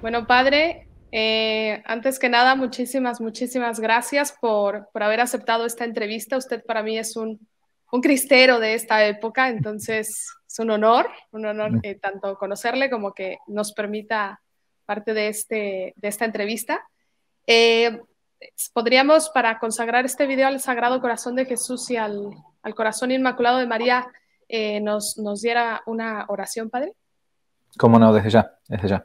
Bueno, padre, antes que nada, muchísimas gracias por haber aceptado esta entrevista. Usted para mí es un cristero de esta época, entonces es un honor tanto conocerle como que nos permita parte de esta entrevista. Eh, Podríamos, para consagrar este video al Sagrado Corazón de Jesús y al Corazón Inmaculado de María, nos diera una oración, padre. Cómo no, desde ya, desde ya.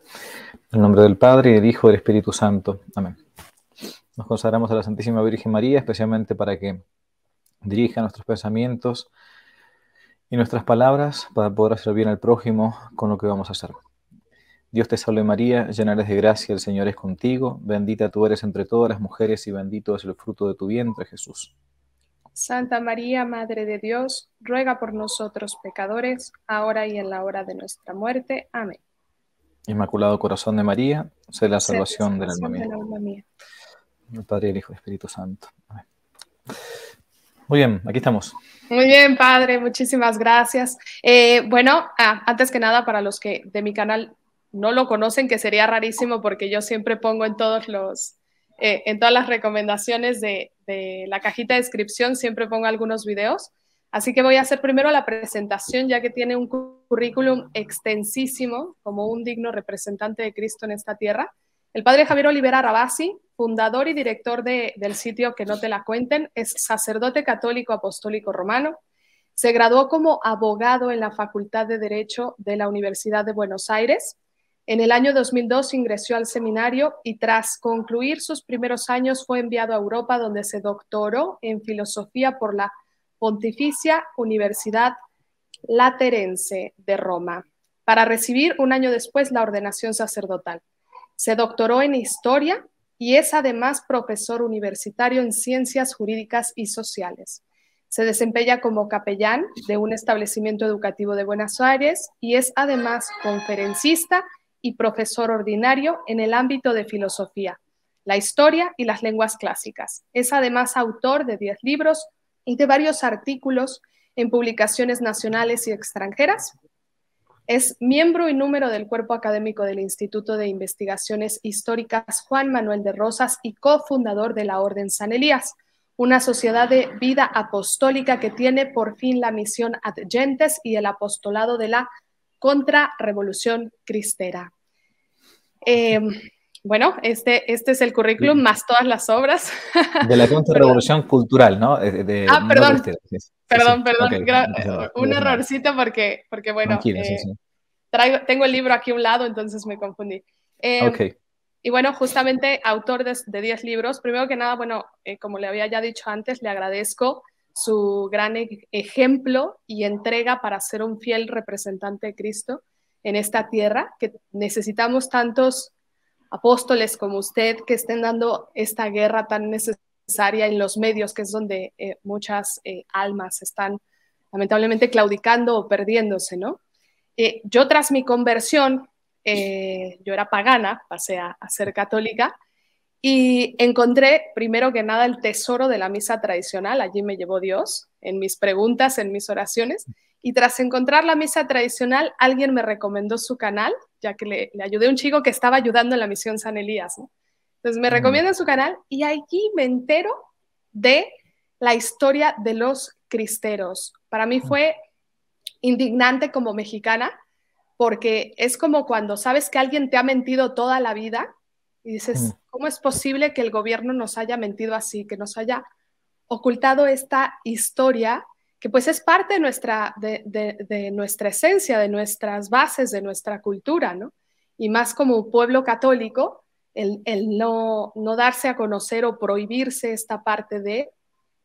En el nombre del Padre, y del Hijo y del Espíritu Santo. Amén. Nos consagramos a la Santísima Virgen María, especialmente para que dirija nuestros pensamientos y nuestras palabras para poder hacer bien al prójimo con lo que vamos a hacer. Dios te salve María, llena eres de gracia, el Señor es contigo, bendita tú eres entre todas las mujeres y bendito es el fruto de tu vientre, Jesús. Santa María, Madre de Dios, ruega por nosotros pecadores, ahora y en la hora de nuestra muerte. Amén. Inmaculado Corazón de María, sé la Sed la salvación del alma salvación mía. del alma mía. El Padre, el Hijo y el Espíritu Santo. Amén. Muy bien, aquí estamos. Muy bien, padre, muchísimas gracias. Antes que nada, para los que de mi canal no lo conocen, que sería rarísimo porque yo siempre pongo en en todas las recomendaciones de la cajita de descripción, siempre pongo algunos videos. Así que voy a hacer primero la presentación, ya que tiene un currículum extensísimo, como un digno representante de Cristo en esta tierra. El padre Javier Olivera Rabasi, fundador y director del sitio Que no te la cuenten, es sacerdote católico apostólico romano. Se graduó como abogado en la Facultad de Derecho de la Universidad de Buenos Aires. En el año 2002 ingresó al seminario y tras concluir sus primeros años fue enviado a Europa, donde se doctoró en filosofía por la Pontificia Universidad Laterense de Roma, para recibir un año después la ordenación sacerdotal. Se doctoró en Historia y es además profesor universitario en Ciencias Jurídicas y Sociales. Se desempeña como capellán de un establecimiento educativo de Buenos Aires y es además conferencista y profesor ordinario en el ámbito de filosofía, la historia y las lenguas clásicas. Es además autor de 10 libros y de varios artículos en publicaciones nacionales y extranjeras. Es miembro y número del cuerpo académico del Instituto de Investigaciones Históricas Juan Manuel de Rosas y cofundador de la Orden San Elías, una sociedad de vida apostólica que tiene por fin la misión ad gentes y el apostolado de la contrarrevolución cristera. Este es el currículum más todas las obras. De la contrarrevolución cultural, ¿no? No Perdón. cristera. Sí, sí, Perdón, sí. perdón, Ok, no pasa nada. No un pasa nada. errorcito porque bueno, Tranquila, sí, sí. tengo el libro aquí a un lado, entonces me confundí. Ok. Y bueno, justamente autor de 10 libros. Primero que nada, bueno, como le había ya dicho antes, le agradezco su gran ejemplo y entrega para ser un fiel representante de Cristo en esta tierra, que necesitamos tantos apóstoles como usted que estén dando esta guerra tan necesaria en los medios, que es donde muchas almas están lamentablemente claudicando o perdiéndose, ¿no? Yo tras mi conversión, yo era pagana, pasé a ser católica y encontré primero que nada el tesoro de la misa tradicional, allí me llevó Dios en mis preguntas, en mis oraciones, y tras encontrar la misa tradicional, alguien me recomendó su canal, ya que le ayudé a un chico que estaba ayudando en la misión San Elías, ¿no? Entonces me recomiendan su canal y allí me entero de la historia de los cristeros. Para mí fue indignante como mexicana, porque es como cuando sabes que alguien te ha mentido toda la vida y dices, ¿cómo es posible que el gobierno nos haya mentido así, que nos haya ocultado esta historia que pues es parte de nuestra esencia, de nuestras bases, de nuestra cultura, ¿no? Y más como pueblo católico, el no darse a conocer o prohibirse esta parte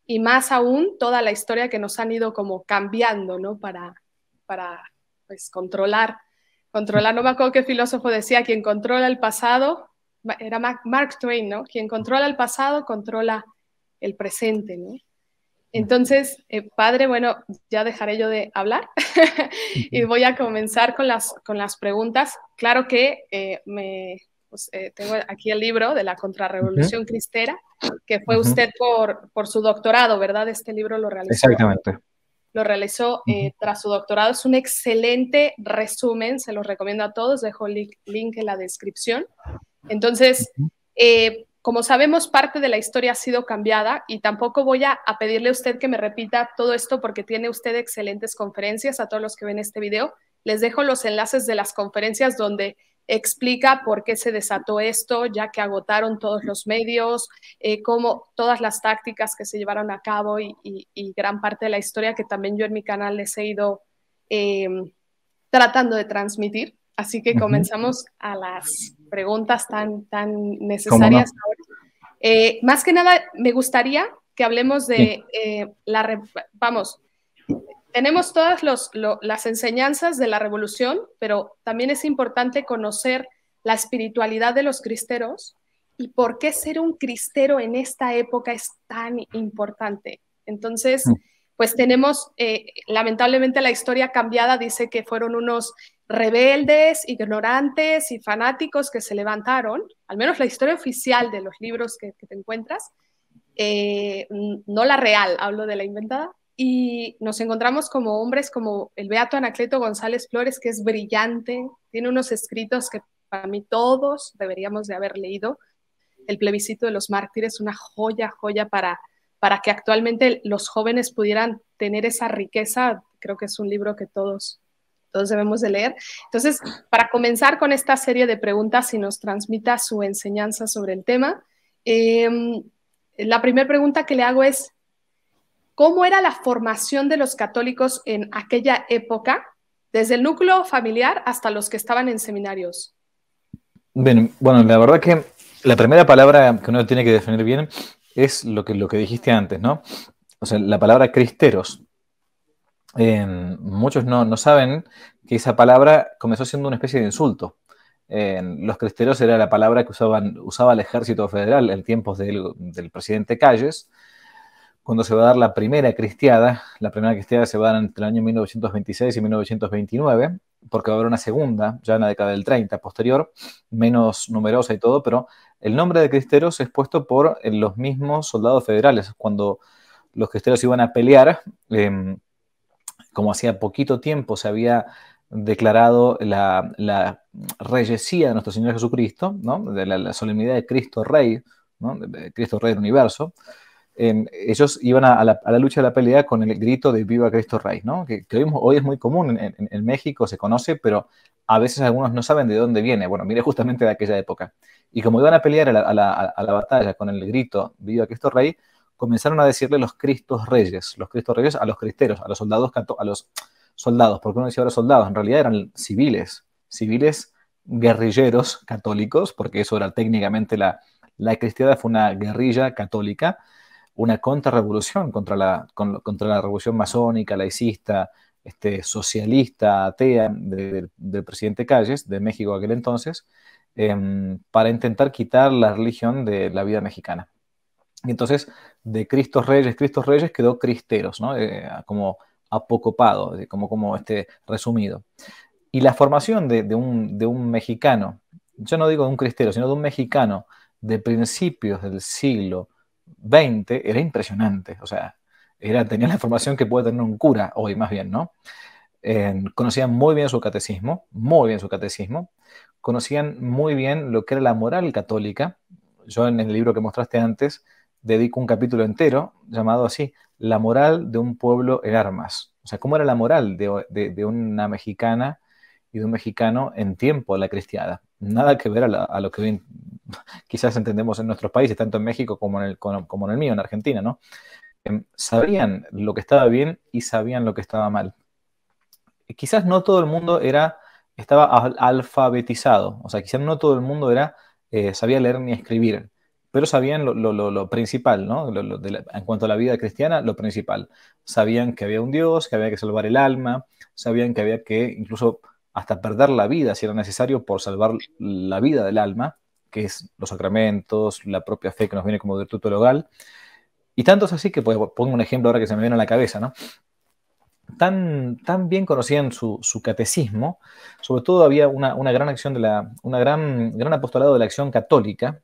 y más aún toda la historia que nos han ido como cambiando, ¿no? Para pues controlar, no me acuerdo qué filósofo decía, quien controla el pasado, era Mark Twain, ¿no? Quien controla el pasado controla el presente, ¿no? Entonces, padre, bueno, ya dejaré yo de hablar y voy a comenzar con las preguntas. Claro que tengo aquí el libro de la Contrarrevolución Cristera, que fue usted por su doctorado, ¿verdad? Este libro lo realizó. Exactamente. lo realizó tras su doctorado. Es un excelente resumen, se los recomiendo a todos, dejo el link en la descripción. Entonces, como sabemos, parte de la historia ha sido cambiada y tampoco voy a pedirle a usted que me repita todo esto porque tiene usted excelentes conferencias. A todos los que ven este video, les dejo los enlaces de las conferencias donde explica por qué se desató esto, ya que agotaron todos los medios, cómo todas las tácticas que se llevaron a cabo y gran parte de la historia que también yo en mi canal les he ido tratando de transmitir. Así que comenzamos a las preguntas tan necesarias ahora. Más que nada, me gustaría que hablemos de tenemos todas las enseñanzas de la revolución, pero también es importante conocer la espiritualidad de los cristeros y por qué ser un cristero en esta época es tan importante. Entonces, pues tenemos, lamentablemente la historia cambiada dice que fueron unos rebeldes, ignorantes y fanáticos que se levantaron, al menos la historia oficial de los libros que te encuentras, no la real, hablo de la inventada, y nos encontramos como hombres como el beato Anacleto González Flores, que es brillante, tiene unos escritos que para mí todos deberíamos de haber leído. El plebiscito de los mártires, una joya para que actualmente los jóvenes pudieran tener esa riqueza. Creo que es un libro que todos debemos de leer. Entonces, para comenzar con esta serie de preguntas y nos transmita su enseñanza sobre el tema, la primera pregunta que le hago es, ¿cómo era la formación de los católicos en aquella época, desde el núcleo familiar hasta los que estaban en seminarios? Bien, bueno, la verdad que la primera palabra que uno tiene que definir bien es lo que dijiste antes, ¿no? O sea, la palabra cristeros. Muchos no saben que esa palabra comenzó siendo una especie de insulto. Los cristeros era la palabra que usaba el ejército federal en tiempos del presidente Calles, cuando se va a dar la primera cristiada se va a dar entre el año 1926 y 1929, porque va a haber una segunda, ya en la década del 30, posterior, menos numerosa y todo, pero el nombre de cristeros es puesto por los mismos soldados federales. Cuando los cristeros iban a pelear, como hacía poquito tiempo se había declarado la reyesía de nuestro Señor Jesucristo, ¿no? De la solemnidad de Cristo Rey, ¿no? De Cristo Rey del universo, ellos iban a la lucha de la pelea con el grito de Viva Cristo Rey, ¿no? Que hoy es muy común en México, se conoce, pero a veces algunos no saben de dónde viene. Bueno, mire justamente de aquella época. Y como iban a pelear a la batalla con el grito Viva Cristo Rey, comenzaron a decirle los Cristos Reyes a los cristeros, a los soldados, porque uno decía ahora soldados, en realidad eran civiles guerrilleros católicos, porque eso era técnicamente la cristiada fue una guerrilla católica, una contrarrevolución contra la revolución masónica, laicista, socialista, atea del presidente Calles, de México aquel entonces, para intentar quitar la religión de la vida mexicana. Y entonces, de Cristos Reyes quedó cristeros, ¿no? Como apocopado, como resumido. Y la formación de un mexicano, yo no digo de un cristero, sino de un mexicano de principios del siglo XX, era impresionante. O sea, tenía la formación que puede tener un cura hoy, más bien, ¿no? Conocían muy bien su catecismo, conocían muy bien lo que era la moral católica. Yo en el libro que mostraste antes dedico un capítulo entero llamado así, La moral de un pueblo en armas. O sea, cómo era la moral de una mexicana y de un mexicano en tiempo de la cristiada. Nada que ver a lo que hoy quizás entendemos en nuestros países, tanto en México como en el mío, en Argentina, ¿no? Sabían lo que estaba bien y sabían lo que estaba mal. Quizás no todo el mundo estaba alfabetizado, o sea, quizás no todo el mundo sabía leer ni escribir, pero sabían lo principal, ¿no? En cuanto a la vida cristiana, lo principal. Sabían que había un Dios, que había que salvar el alma, sabían que había que incluso hasta perder la vida si era necesario por salvar la vida del alma, que es los sacramentos, la propia fe que nos viene como virtud teologal. Y tanto es así que, pues, pongo un ejemplo ahora que se me viene a la cabeza, ¿no? Tan bien conocían su catecismo, sobre todo había una gran acción gran apostolado de la acción católica.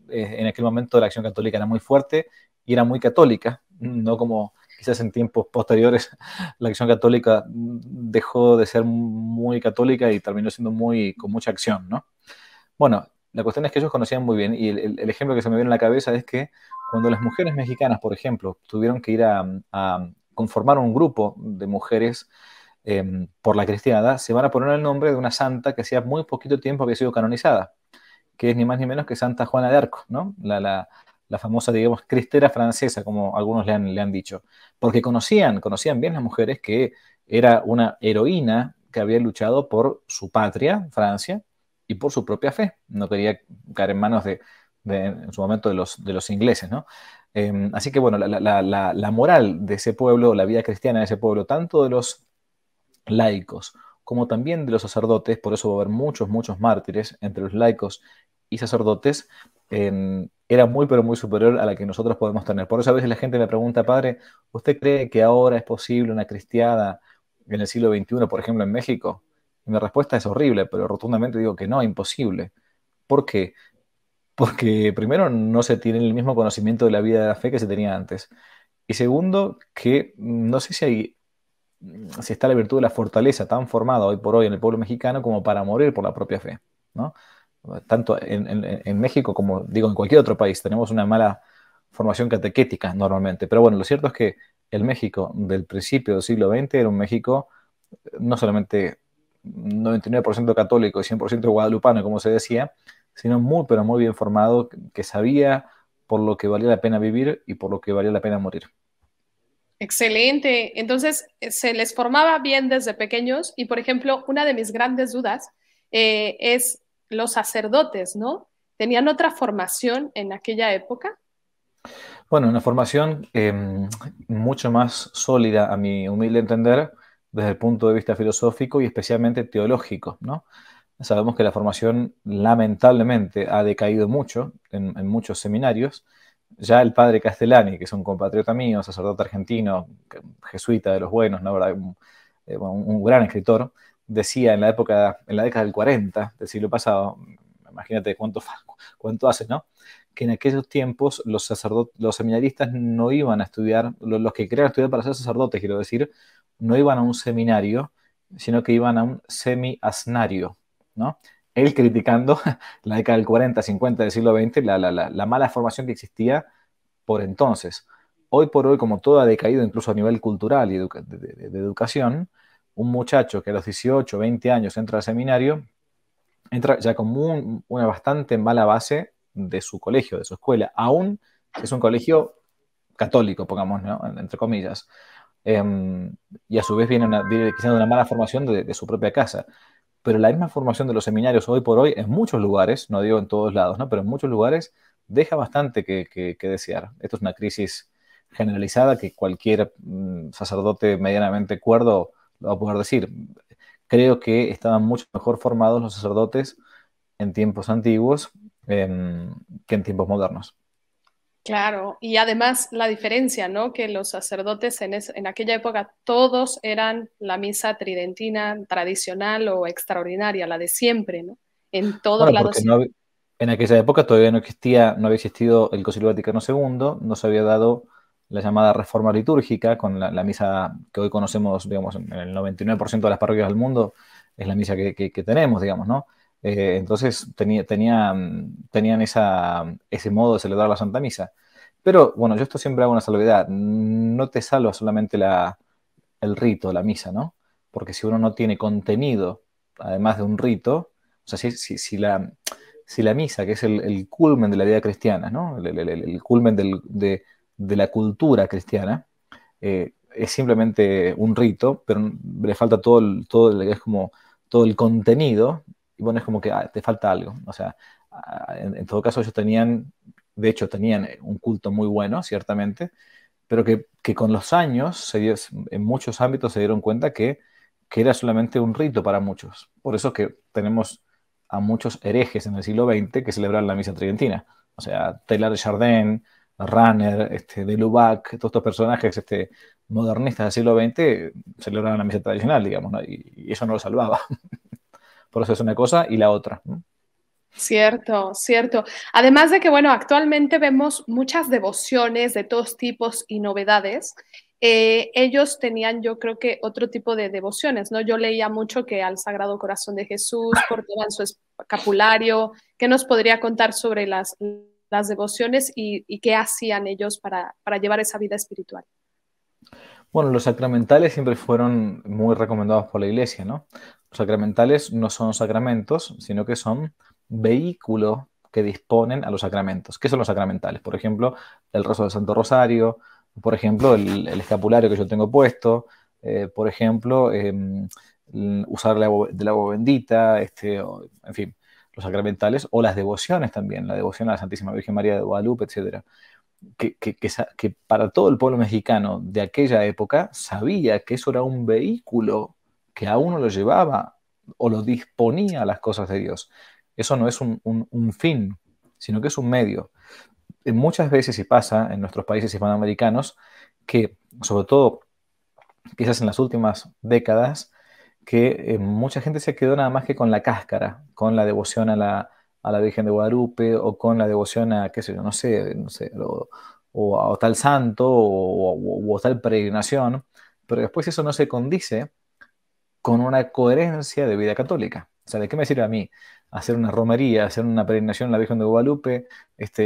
En aquel momento la acción católica era muy fuerte y era muy católica, no como quizás en tiempos posteriores la acción católica dejó de ser muy católica y terminó siendo con mucha acción, ¿no? Bueno, la cuestión es que ellos conocían muy bien y el ejemplo que se me viene en la cabeza es que cuando las mujeres mexicanas, por ejemplo, tuvieron que ir a conformar un grupo de mujeres por la cristiada, se van a poner el nombre de una santa que hacía muy poquito tiempo había sido canonizada, que es ni más ni menos que Santa Juana de Arco, ¿no? La famosa, digamos, cristera francesa, como algunos le han dicho, porque conocían bien las mujeres que era una heroína que había luchado por su patria, Francia, y por su propia fe. No quería caer en manos en su momento de los ingleses, ¿no? Así que, bueno, la moral de ese pueblo, la vida cristiana de ese pueblo, tanto de los laicos como también de los sacerdotes, por eso va a haber muchos mártires entre los laicos y sacerdotes, era muy pero muy superior a la que nosotros podemos tener. Por eso a veces la gente me pregunta, padre, ¿usted cree que ahora es posible una cristiada en el siglo XXI, por ejemplo, en México? Y mi respuesta es horrible, pero rotundamente digo que no, imposible. ¿Por qué? Porque primero no se tiene el mismo conocimiento de la vida de la fe que se tenía antes. Y segundo, que no sé si está la virtud de la fortaleza tan formada hoy por hoy en el pueblo mexicano como para morir por la propia fe, ¿no? Tanto en México como, digo, en cualquier otro país, tenemos una mala formación catequética normalmente. Pero bueno, lo cierto es que el México del principio del siglo XX era un México no solamente 99% católico y 100% guadalupano, como se decía, sino muy, pero muy bien formado, que sabía por lo que valía la pena vivir y por lo que valía la pena morir. Excelente. Entonces, se les formaba bien desde pequeños y, por ejemplo, una de mis grandes dudas es los sacerdotes, ¿no? ¿Tenían otra formación en aquella época? Bueno, una formación mucho más sólida, a mi humilde entender, desde el punto de vista filosófico y especialmente teológico, ¿no? Sabemos que la formación lamentablemente ha decaído mucho en muchos seminarios. Ya el padre Castellani, que es un compatriota mío, sacerdote argentino, jesuita de los buenos, ¿no? ¿Verdad? Un gran escritor, decía en la década del 40 del siglo pasado, imagínate cuánto hace, ¿no? Que en aquellos tiempos los seminaristas no iban a estudiar, los que querían estudiar para ser sacerdotes, quiero decir, no iban a un seminario, sino que iban a un semi-asnario, ¿no? Él criticando la década del 40, 50 del siglo XX, la mala formación que existía por entonces. Hoy por hoy, como todo ha decaído incluso a nivel cultural y de educación, un muchacho que a los 18, 20 años entra al seminario, entra ya con una bastante mala base de su colegio, de su escuela, aún si es un colegio católico, pongamos, ¿no? Entre comillas. Y a su vez viene quizás de una mala formación de su propia casa. Pero la misma formación de los seminarios hoy por hoy, en muchos lugares, no digo en todos lados, ¿no? Pero en muchos lugares deja bastante que desear. Esto es una crisis generalizada que cualquier sacerdote medianamente cuerdo lo va a poder decir. Creo que estaban mucho mejor formados los sacerdotes en tiempos antiguos que en tiempos modernos. Claro, y además la diferencia, ¿no? Que los sacerdotes en aquella época todos eran la misa tridentina tradicional o extraordinaria, la de siempre, ¿no? En todos Bueno, lados. porque en aquella época todavía no había existido el Concilio Vaticano II, no se había dado la llamada reforma litúrgica con la misa que hoy conocemos, digamos, en el 99% de las parroquias del mundo, es la misa que tenemos, digamos, ¿no? Entonces tenían ese modo de celebrar la Santa Misa. Pero bueno, yo esto siempre hago una salvedad, no te salva solamente el rito, la misa, ¿no? Porque si uno no tiene contenido, además de un rito, o sea, si la misa, que es el culmen de la vida cristiana, ¿no? El culmen de la cultura cristiana, es simplemente un rito, pero le falta es como todo el contenido, y bueno, es como que te falta algo. O sea, en todo caso ellos de hecho tenían un culto muy bueno, ciertamente, pero que con los años, en muchos ámbitos se dieron cuenta que era solamente un rito para muchos. Por eso que tenemos a muchos herejes en el siglo XX que celebran la misa tridentina. O sea, Taylor de Chardin, Runner, de Lubac, todos estos personajes modernistas del siglo XX celebraban la misa tradicional, digamos, ¿no? Y eso no lo salvaba. Por eso es una cosa y la otra, ¿no? Cierto, cierto. Además de que, bueno, actualmente vemos muchas devociones de todos tipos y novedades. ellos tenían, yo creo que otro tipo de devociones, ¿no? Yo leía mucho que al Sagrado Corazón de Jesús portaban su escapulario. ¿Qué nos podría contar sobre las devociones y qué hacían ellos para llevar esa vida espiritual? Bueno, los sacramentales siempre fueron muy recomendados por la Iglesia, ¿no? Los sacramentales no son sacramentos, sino que son vehículos que disponen a los sacramentos. ¿Qué son los sacramentales? Por ejemplo, el rezo del Santo Rosario, por ejemplo, el escapulario que yo tengo puesto, por ejemplo, usar del agua bendita, en fin, los sacramentales o las devociones también, la devoción a la Santísima Virgen María de Guadalupe, etcétera. Que para todo el pueblo mexicano de aquella época sabía que eso era un vehículo que a uno lo llevaba o lo disponía a las cosas de Dios. Eso no es un fin, sino que es un medio. Muchas veces, y pasa en nuestros países hispanoamericanos, que sobre todo quizás en las últimas décadas, que mucha gente se quedó nada más que con la cáscara, con la devoción a la Virgen de Guadalupe o con la devoción a, qué sé yo, no sé, o a tal santo o tal peregrinación, pero después eso no se condice con una coherencia de vida católica. O sea, ¿de qué me sirve a mí hacer una romería, hacer una peregrinación a la Virgen de Guadalupe,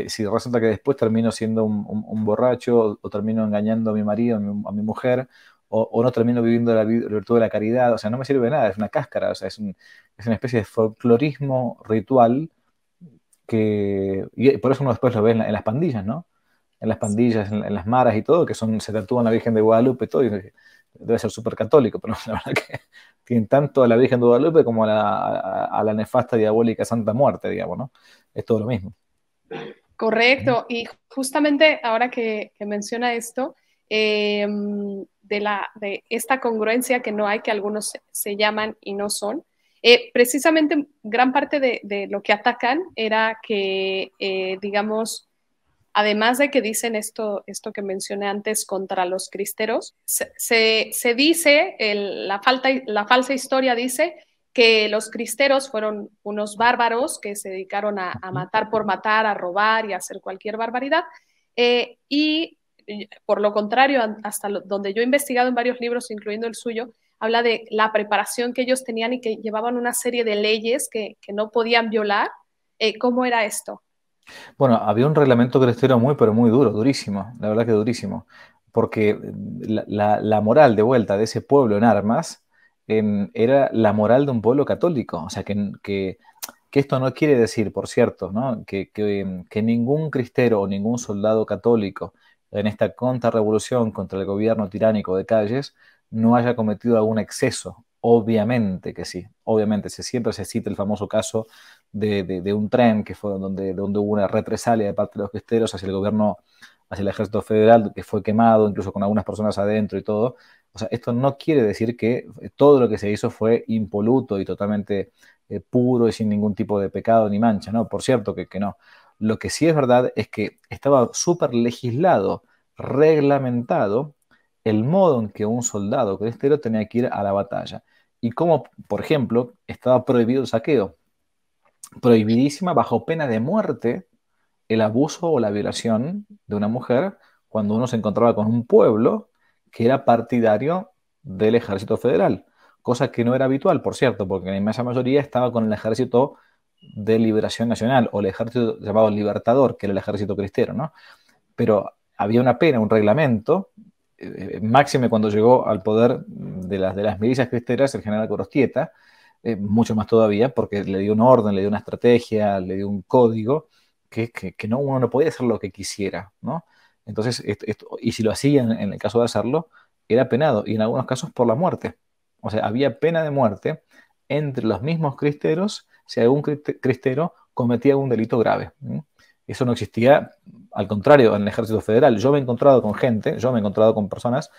si resulta que después termino siendo un borracho o termino engañando a mi marido, a mi mujer, o no termino viviendo la virtud de la caridad? O sea, no me sirve de nada, es una cáscara, o sea, es una especie de folclorismo ritual y por eso uno después lo ve en las pandillas, ¿no? En las pandillas, en las maras y todo, se tatúan la Virgen de Guadalupe y todo, y debe ser súper católico, pero la verdad que tienen tanto a la Virgen de Guadalupe como a la nefasta diabólica Santa Muerte, digamos, ¿no? Es todo lo mismo. Correcto, y justamente ahora que menciona esto, de esta congruencia que no hay, que algunos se llaman y no son, precisamente gran parte de lo que atacan era que, digamos, además de que dicen esto que mencioné antes contra los cristeros, se dice, la falsa historia dice que los cristeros fueron unos bárbaros que se dedicaron a matar por matar, a robar y a hacer cualquier barbaridad. Y por lo contrario, hasta donde yo he investigado en varios libros, incluyendo el suyo, habla de la preparación que ellos tenían y que llevaban una serie de leyes que no podían violar. ¿Cómo era esto? Bueno, había un reglamento cristero muy, pero muy duro, durísimo, la verdad que durísimo, porque la moral de vuelta de ese pueblo en armas era la moral de un pueblo católico. O sea, que esto no quiere decir, por cierto, ¿no? Que ningún cristero o ningún soldado católico en esta contrarrevolución contra el gobierno tiránico de Calles no haya cometido algún exceso. Obviamente que sí, obviamente, siempre se cita el famoso caso de un tren que fue donde hubo una represalia de parte de los cristeros hacia el gobierno, hacia el ejército federal, que fue quemado, incluso con algunas personas adentro y todo. O sea, esto no quiere decir que todo lo que se hizo fue impoluto y totalmente puro y sin ningún tipo de pecado ni mancha, ¿no? Por cierto que no. Lo que sí es verdad es que estaba súper legislado, reglamentado, el modo en que un soldado cristero tenía que ir a la batalla. Y como, por ejemplo, estaba prohibido el saqueo, prohibidísima bajo pena de muerte el abuso o la violación de una mujer cuando uno se encontraba con un pueblo que era partidario del ejército federal, cosa que no era habitual, por cierto, porque la inmensa mayoría estaba con el ejército de liberación nacional o el ejército llamado libertador, que era el ejército cristero, ¿no? Pero había una pena, un reglamento, máxime cuando llegó al poder de las milicias cristeras el general Gorostieta, mucho más todavía, porque le dio un orden, le dio una estrategia, le dio un código, que no, uno no podía hacer lo que quisiera, ¿no? Entonces, y si lo hacían en el caso de hacerlo, era penado, y en algunos casos por la muerte. O sea, había pena de muerte entre los mismos cristeros si algún cristero cometía un delito grave. Eso no existía, al contrario, en el ejército federal. Yo me he encontrado con gente, yo me he encontrado con personas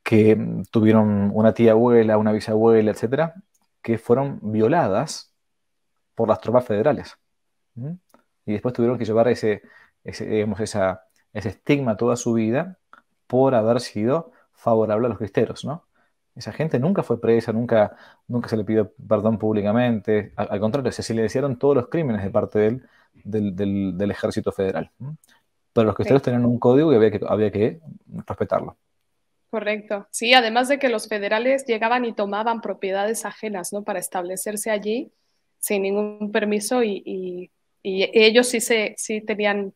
que tuvieron una tía abuela, una bisabuela, etcétera, que fueron violadas por las tropas federales. Y después tuvieron que llevar digamos, ese estigma toda su vida por haber sido favorable a los cristeros, ¿no? Esa gente nunca fue presa, nunca se le pidió perdón públicamente. Al contrario, se silenciaron todos los crímenes de parte del ejército federal. pero los Sí. cristeros tenían un código y había que respetarlo. Correcto. Sí, además de que los federales llegaban y tomaban propiedades ajenas, ¿no? Para establecerse allí sin ningún permiso y ellos sí tenían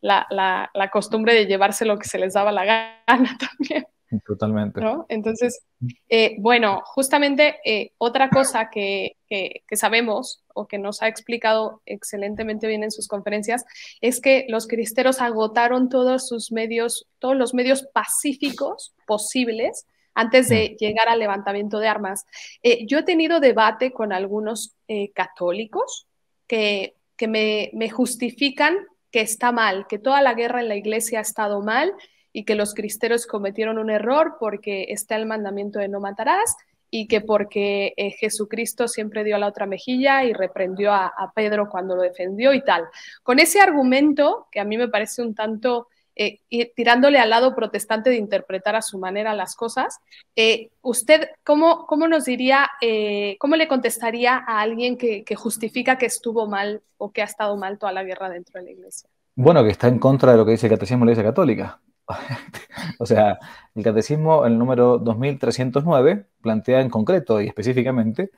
la costumbre de llevarse lo que se les daba la gana también. Totalmente. ¿No? Entonces, bueno, justamente otra cosa que sabemos o que nos ha explicado excelentemente bien en sus conferencias es que los cristeros agotaron todos los medios pacíficos posibles antes Mm. de llegar al levantamiento de armas. Yo he tenido debate con algunos católicos que me justifican que está mal, que toda la guerra en la iglesia ha estado mal y que los cristeros cometieron un error porque está el mandamiento de no matarás y que porque Jesucristo siempre dio la otra mejilla y reprendió a Pedro cuando lo defendió y tal. Con ese argumento, que a mí me parece un tanto tirándole al lado protestante de interpretar a su manera las cosas, ¿usted cómo nos diría, cómo le contestaría a alguien que justifica que estuvo mal o que ha estado mal toda la guerra dentro de la iglesia? Bueno, que está en contra de lo que dice el Catecismo de la Iglesia Católica. O sea, el Catecismo, el número 2309, plantea en concreto y específicamente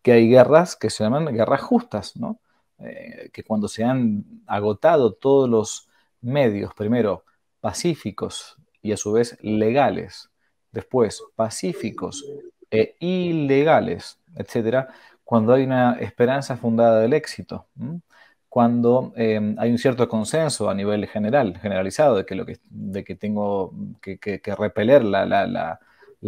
que hay guerras que se llaman guerras justas, ¿no? Que cuando se han agotado todos los medios, primero pacíficos y a su vez legales, después pacíficos e ilegales, etcétera, cuando hay una esperanza fundada del éxito, ¿m? Cuando hay un cierto consenso a nivel generalizado, de que tengo que repeler la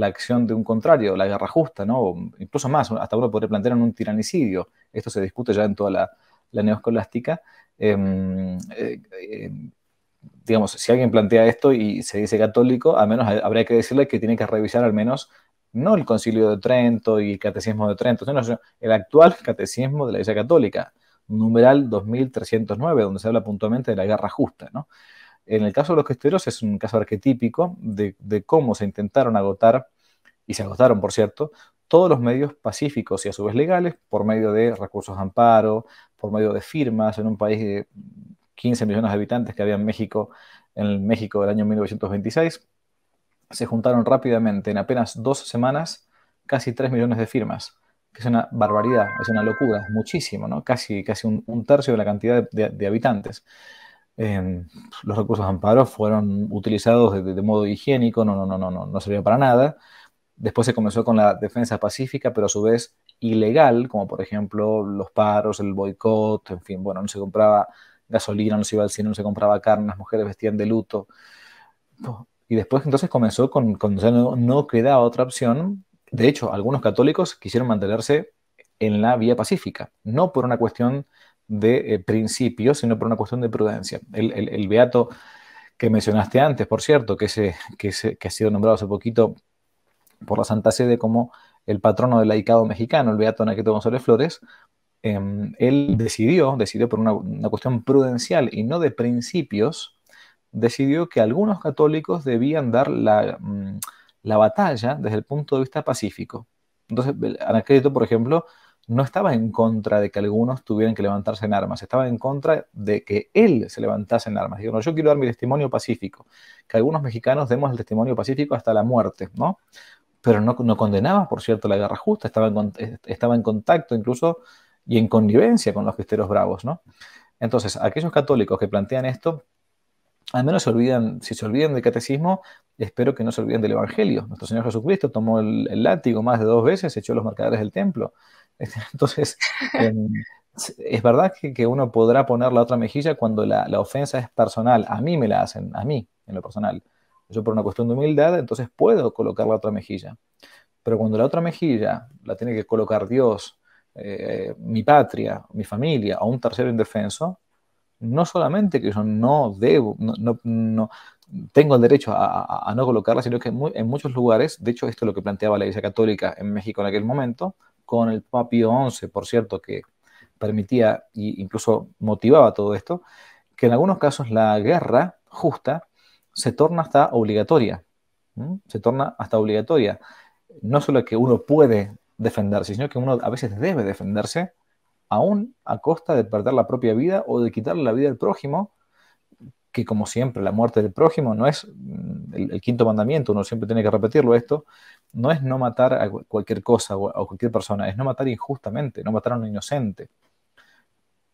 acción de un contrario, la guerra justa, ¿no? O incluso más, hasta uno podría plantear en un tiranicidio. Esto se discute ya en toda la neoescolástica. Digamos, si alguien plantea esto y se dice católico, al menos habría que decirle que tiene que revisar al menos no el Concilio de Trento y el Catecismo de Trento, sino el actual Catecismo de la Iglesia Católica, numeral 2309, donde se habla puntualmente de la guerra justa, ¿no? En el caso de los cristeros es un caso arquetípico de cómo se intentaron agotar, y se agotaron, por cierto, todos los medios pacíficos y a su vez legales, por medio de recursos de amparo, por medio de firmas en un país de 15 millones de habitantes que había en el México del año 1926, se juntaron rápidamente, en apenas 2 semanas, casi 3 millones de firmas, que es una barbaridad, es una locura, es muchísimo, ¿no? Casi un tercio de la cantidad de habitantes. Los recursos de amparo fueron utilizados de modo higiénico, no servía para nada. Después se comenzó con la defensa pacífica, pero a su vez ilegal, como por ejemplo los paros, el boicot, en fin, bueno, no se compraba gasolina, no se iba al cine, no se compraba carne, las mujeres vestían de luto. Y después entonces comenzó con ya no quedaba otra opción. De hecho, algunos católicos quisieron mantenerse en la vía pacífica, no por una cuestión de principios, sino por una cuestión de prudencia. El beato que mencionaste antes, por cierto, que ha sido nombrado hace poquito por la Santa Sede como el patrono del laicado mexicano, el beato Anaqueto González Flores, él decidió por una cuestión prudencial y no de principios, decidió que algunos católicos debían dar la batalla desde el punto de vista pacífico. Entonces, Anacleto, por ejemplo, no estaba en contra de que algunos tuvieran que levantarse en armas, estaba en contra de que él se levantase en armas. Digo, no, yo quiero dar mi testimonio pacífico, que algunos mexicanos demos el testimonio pacífico hasta la muerte, ¿no? Pero no condenaba, por cierto, la guerra justa, estaba en contacto incluso y en connivencia con los cristeros bravos, ¿no? Entonces, aquellos católicos que plantean esto, al menos si se olvidan del catecismo, espero que no se olviden del Evangelio. Nuestro Señor Jesucristo tomó el látigo más de 2 veces, echó los mercaderes del templo. Entonces, es verdad que uno podrá poner la otra mejilla cuando la ofensa es personal. A mí me la hacen, a mí, en lo personal. Yo por una cuestión de humildad, entonces puedo colocar la otra mejilla. Pero cuando la otra mejilla la tiene que colocar Dios, mi patria, mi familia o un tercero indefenso, no solamente que yo no debo, tengo el derecho a no colocarla, sino que en muchos lugares, de hecho esto es lo que planteaba la Iglesia Católica en México en aquel momento, con el Papa Pío XI, por cierto, que permitía e incluso motivaba todo esto, que en algunos casos la guerra justa se torna hasta obligatoria. Se torna hasta obligatoria. No solo que uno puede defenderse, sino que uno a veces debe defenderse, aún a costa de perder la propia vida o de quitarle la vida al prójimo, que como siempre la muerte del prójimo no es el quinto mandamiento, uno siempre tiene que repetirlo esto, no es no matar a cualquier cosa o a cualquier persona, es no matar injustamente, no matar a un inocente.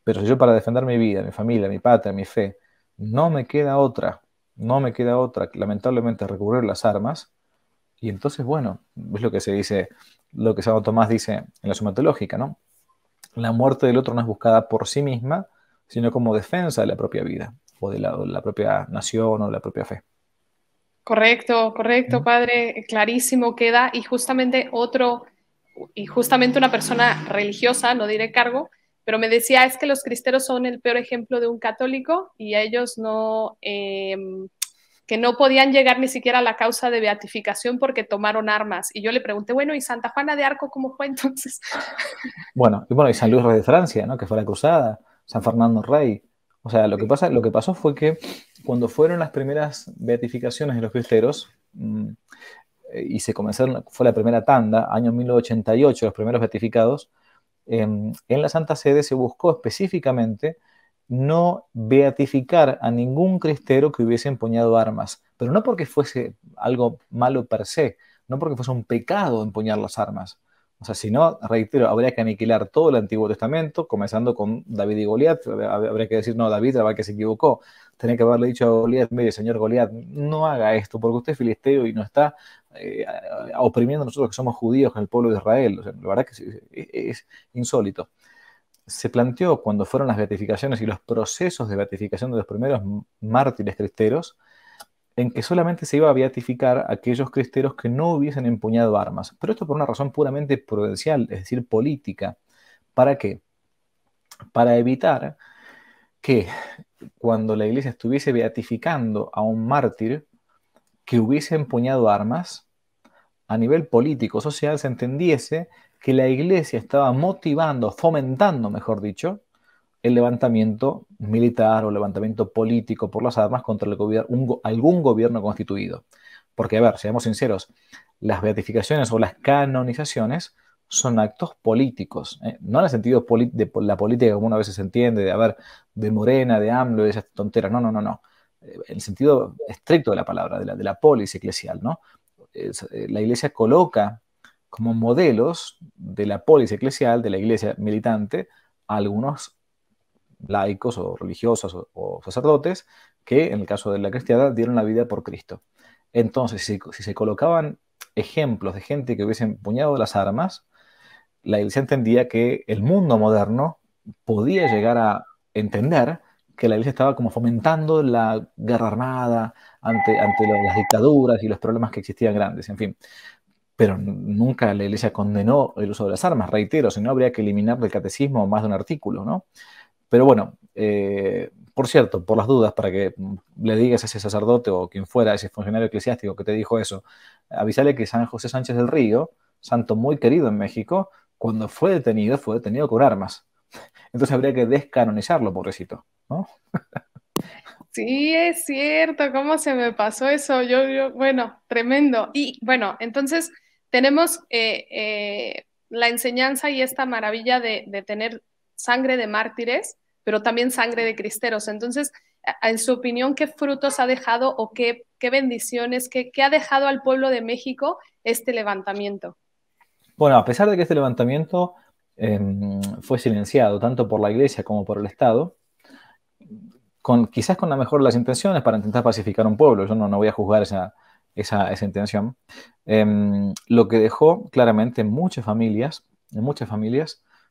Pero si yo para defender mi vida, mi familia, mi patria, mi fe, no me queda otra, no me queda otra, lamentablemente, recurrir a las armas, y entonces, bueno, es lo que se dice, lo que Santo Tomás dice en la Suma Teológica, ¿no? La muerte del otro no es buscada por sí misma, sino como defensa de la propia vida, o de la propia nación, o de la propia fe. Correcto, correcto, ¿Mm? padre, clarísimo queda. Y justamente una persona religiosa, no diré cargo, pero me decía, es que los cristeros son el peor ejemplo de un católico y a ellos no, que no podían llegar ni siquiera a la causa de beatificación porque tomaron armas. Y yo le pregunté, bueno, ¿y Santa Juana de Arco cómo fue entonces? Bueno, y San Luis Rey de Francia, ¿no? Que fue la cruzada, San Fernando Rey. O sea, Sí. lo que pasó fue que cuando fueron las primeras beatificaciones de los cristeros, y se comenzaron, fue la primera tanda, año 1988, los primeros beatificados, en la Santa Sede se buscó específicamente no beatificar a ningún cristero que hubiese empuñado armas, pero no porque fuese algo malo per se, no porque fuese un pecado empuñar las armas. O sea, si no, reitero, habría que aniquilar todo el Antiguo Testamento, comenzando con David y Goliat. Habría que decir, no, David, la verdad que se equivocó. Tenía que haberle dicho a Goliat, mire, señor Goliat, no haga esto, porque usted es filisteo y no está oprimiendo a nosotros que somos judíos con el pueblo de Israel. O sea, la verdad que es insólito. Se planteó cuando fueron las beatificaciones y los procesos de beatificación de los primeros mártires cristeros, en que solamente se iba a beatificar a aquellos cristeros que no hubiesen empuñado armas. Pero esto por una razón puramente prudencial, es decir, política. ¿Para qué? Para evitar que cuando la iglesia estuviese beatificando a un mártir que hubiese empuñado armas, a nivel político, social, se entendiese que la iglesia estaba motivando, fomentando, mejor dicho, el levantamiento militar o levantamiento político por las armas contra algún gobierno constituido. Porque, a ver, seamos sinceros, las beatificaciones o las canonizaciones son actos políticos, no en el sentido de la política como uno a veces entiende, de, a ver, de Morena, de AMLO, de esas tonteras, no, no, no, no. En el sentido estricto de la palabra, de la polis eclesial, ¿no? La iglesia coloca como modelos de la polis eclesial, de la iglesia militante, a algunos laicos o religiosos o sacerdotes que, en el caso de la cristiana, dieron la vida por Cristo. Entonces, si se colocaban ejemplos de gente que hubiese empuñado las armas, la iglesia entendía que el mundo moderno podía llegar a entender que la iglesia estaba como fomentando la guerra armada ante las dictaduras y los problemas que existían grandes, en fin. Pero nunca la iglesia condenó el uso de las armas, reitero, si no habría que eliminar del catecismo más de un artículo, ¿no? Pero bueno, por cierto, por las dudas, para que le digas a ese sacerdote o quien fuera, ese funcionario eclesiástico que te dijo eso, avísale que San José Sánchez del Río, santo muy querido en México, cuando fue detenido con armas. Entonces habría que descanonizarlo, pobrecito, ¿no? Sí, es cierto, ¿cómo se me pasó eso? Bueno, tremendo. Y bueno, entonces tenemos la enseñanza y esta maravilla de tener sangre de mártires, pero también sangre de cristeros. Entonces, en su opinión, ¿qué frutos ha dejado o qué bendiciones, qué ha dejado al pueblo de México este levantamiento? Bueno, a pesar de que este levantamiento fue silenciado tanto por la Iglesia como por el Estado, quizás con la mejor de las intenciones para intentar pacificar un pueblo, yo no voy a juzgar esa intención, lo que dejó claramente en muchas familias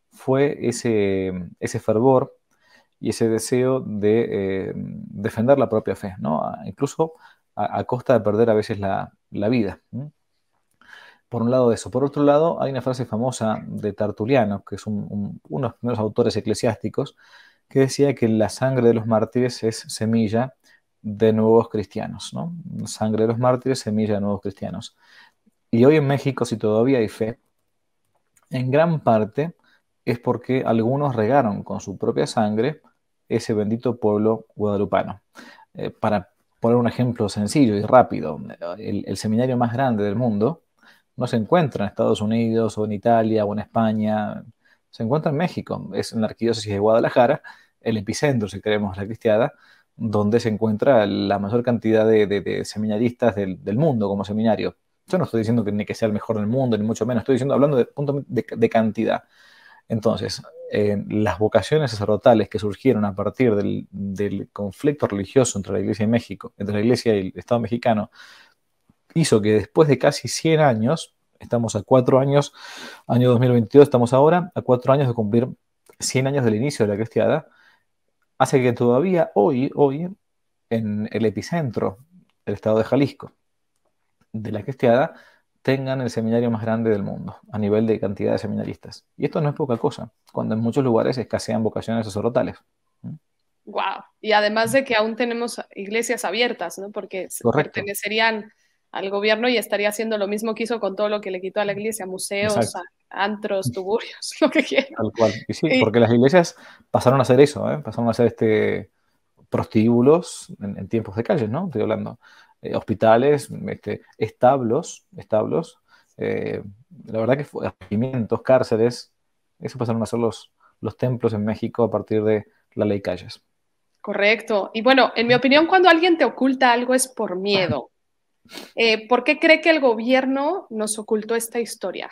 fue ese fervor y ese deseo de defender la propia fe, ¿no? Incluso a costa de perder a veces la vida. Por un lado eso. Por otro lado, hay una frase famosa de Tertuliano, que es uno de los primeros autores eclesiásticos, que decía que la sangre de los mártires es semilla de nuevos cristianos, ¿no? Sangre de los mártires, semilla de nuevos cristianos. Y hoy en México, si todavía hay fe, en gran parte es porque algunos regaron con su propia sangre ese bendito pueblo guadalupano. Para poner un ejemplo sencillo y rápido, el seminario más grande del mundo no se encuentra en Estados Unidos o en Italia o en España, se encuentra en México, es en la arquidiócesis de Guadalajara, el epicentro, si queremos, la cristiana, donde se encuentra la mayor cantidad de seminaristas del mundo como seminario. Yo no estoy diciendo que ni que sea el mejor del mundo, ni mucho menos, estoy diciendo, hablando de punto de cantidad. Entonces, las vocaciones sacerdotales que surgieron a partir del conflicto religioso entre la Iglesia y México, entre la Iglesia y el Estado mexicano, hizo que después de casi 100 años, estamos a 4 años, año 2022, estamos ahora a 4 años de cumplir 100 años del inicio de la cristiada, hace que todavía hoy, en el epicentro del estado de Jalisco, de la cristiada, tengan el seminario más grande del mundo, a nivel de cantidad de seminaristas. Y esto no es poca cosa, cuando en muchos lugares escasean vocaciones sacerdotales. Wow. Y además de que aún tenemos iglesias abiertas, ¿no? Porque Correcto. pertenecerían al gobierno y estaría haciendo lo mismo que hizo con todo lo que le quitó a la iglesia, museos, Exacto. antros, tuburios, lo que quiera. Tal cual. Y sí, Y, porque las iglesias pasaron a hacer eso, ¿eh? Pasaron a hacer prostíbulos en tiempos de calles, ¿no? Estoy hablando. Hospitales, establos. eh, la verdad que regimientos, cárceles, eso pasaron a ser los templos en México a partir de la ley Calles. correcto. Y bueno, en mi opinión, cuando alguien te oculta algo es por miedo. ¿Por qué cree que el gobierno nos ocultó esta historia?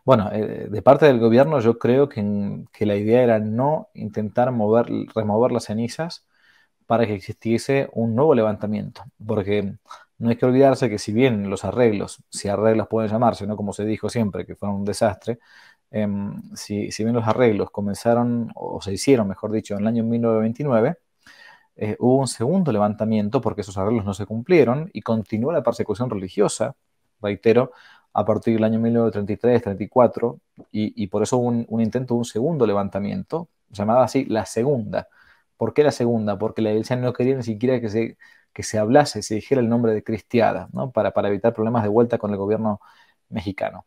Bueno, de parte del gobierno yo creo que la idea era no intentar remover las cenizas para que existiese un nuevo levantamiento, porque no hay que olvidarse que si bien los arreglos, si arreglos pueden llamarse, ¿no? Como se dijo siempre, que fueron un desastre, si bien los arreglos comenzaron, o se hicieron, mejor dicho, en el año 1929, hubo un segundo levantamiento porque esos arreglos no se cumplieron y continuó la persecución religiosa, reitero, a partir del año 1933-34, y por eso hubo un intento de un segundo levantamiento, llamada así la segunda. ¿Por qué la segunda? Porque la iglesia no quería ni siquiera que se hablase, se dijera el nombre de cristiada, ¿no? Para evitar problemas de vuelta con el gobierno mexicano.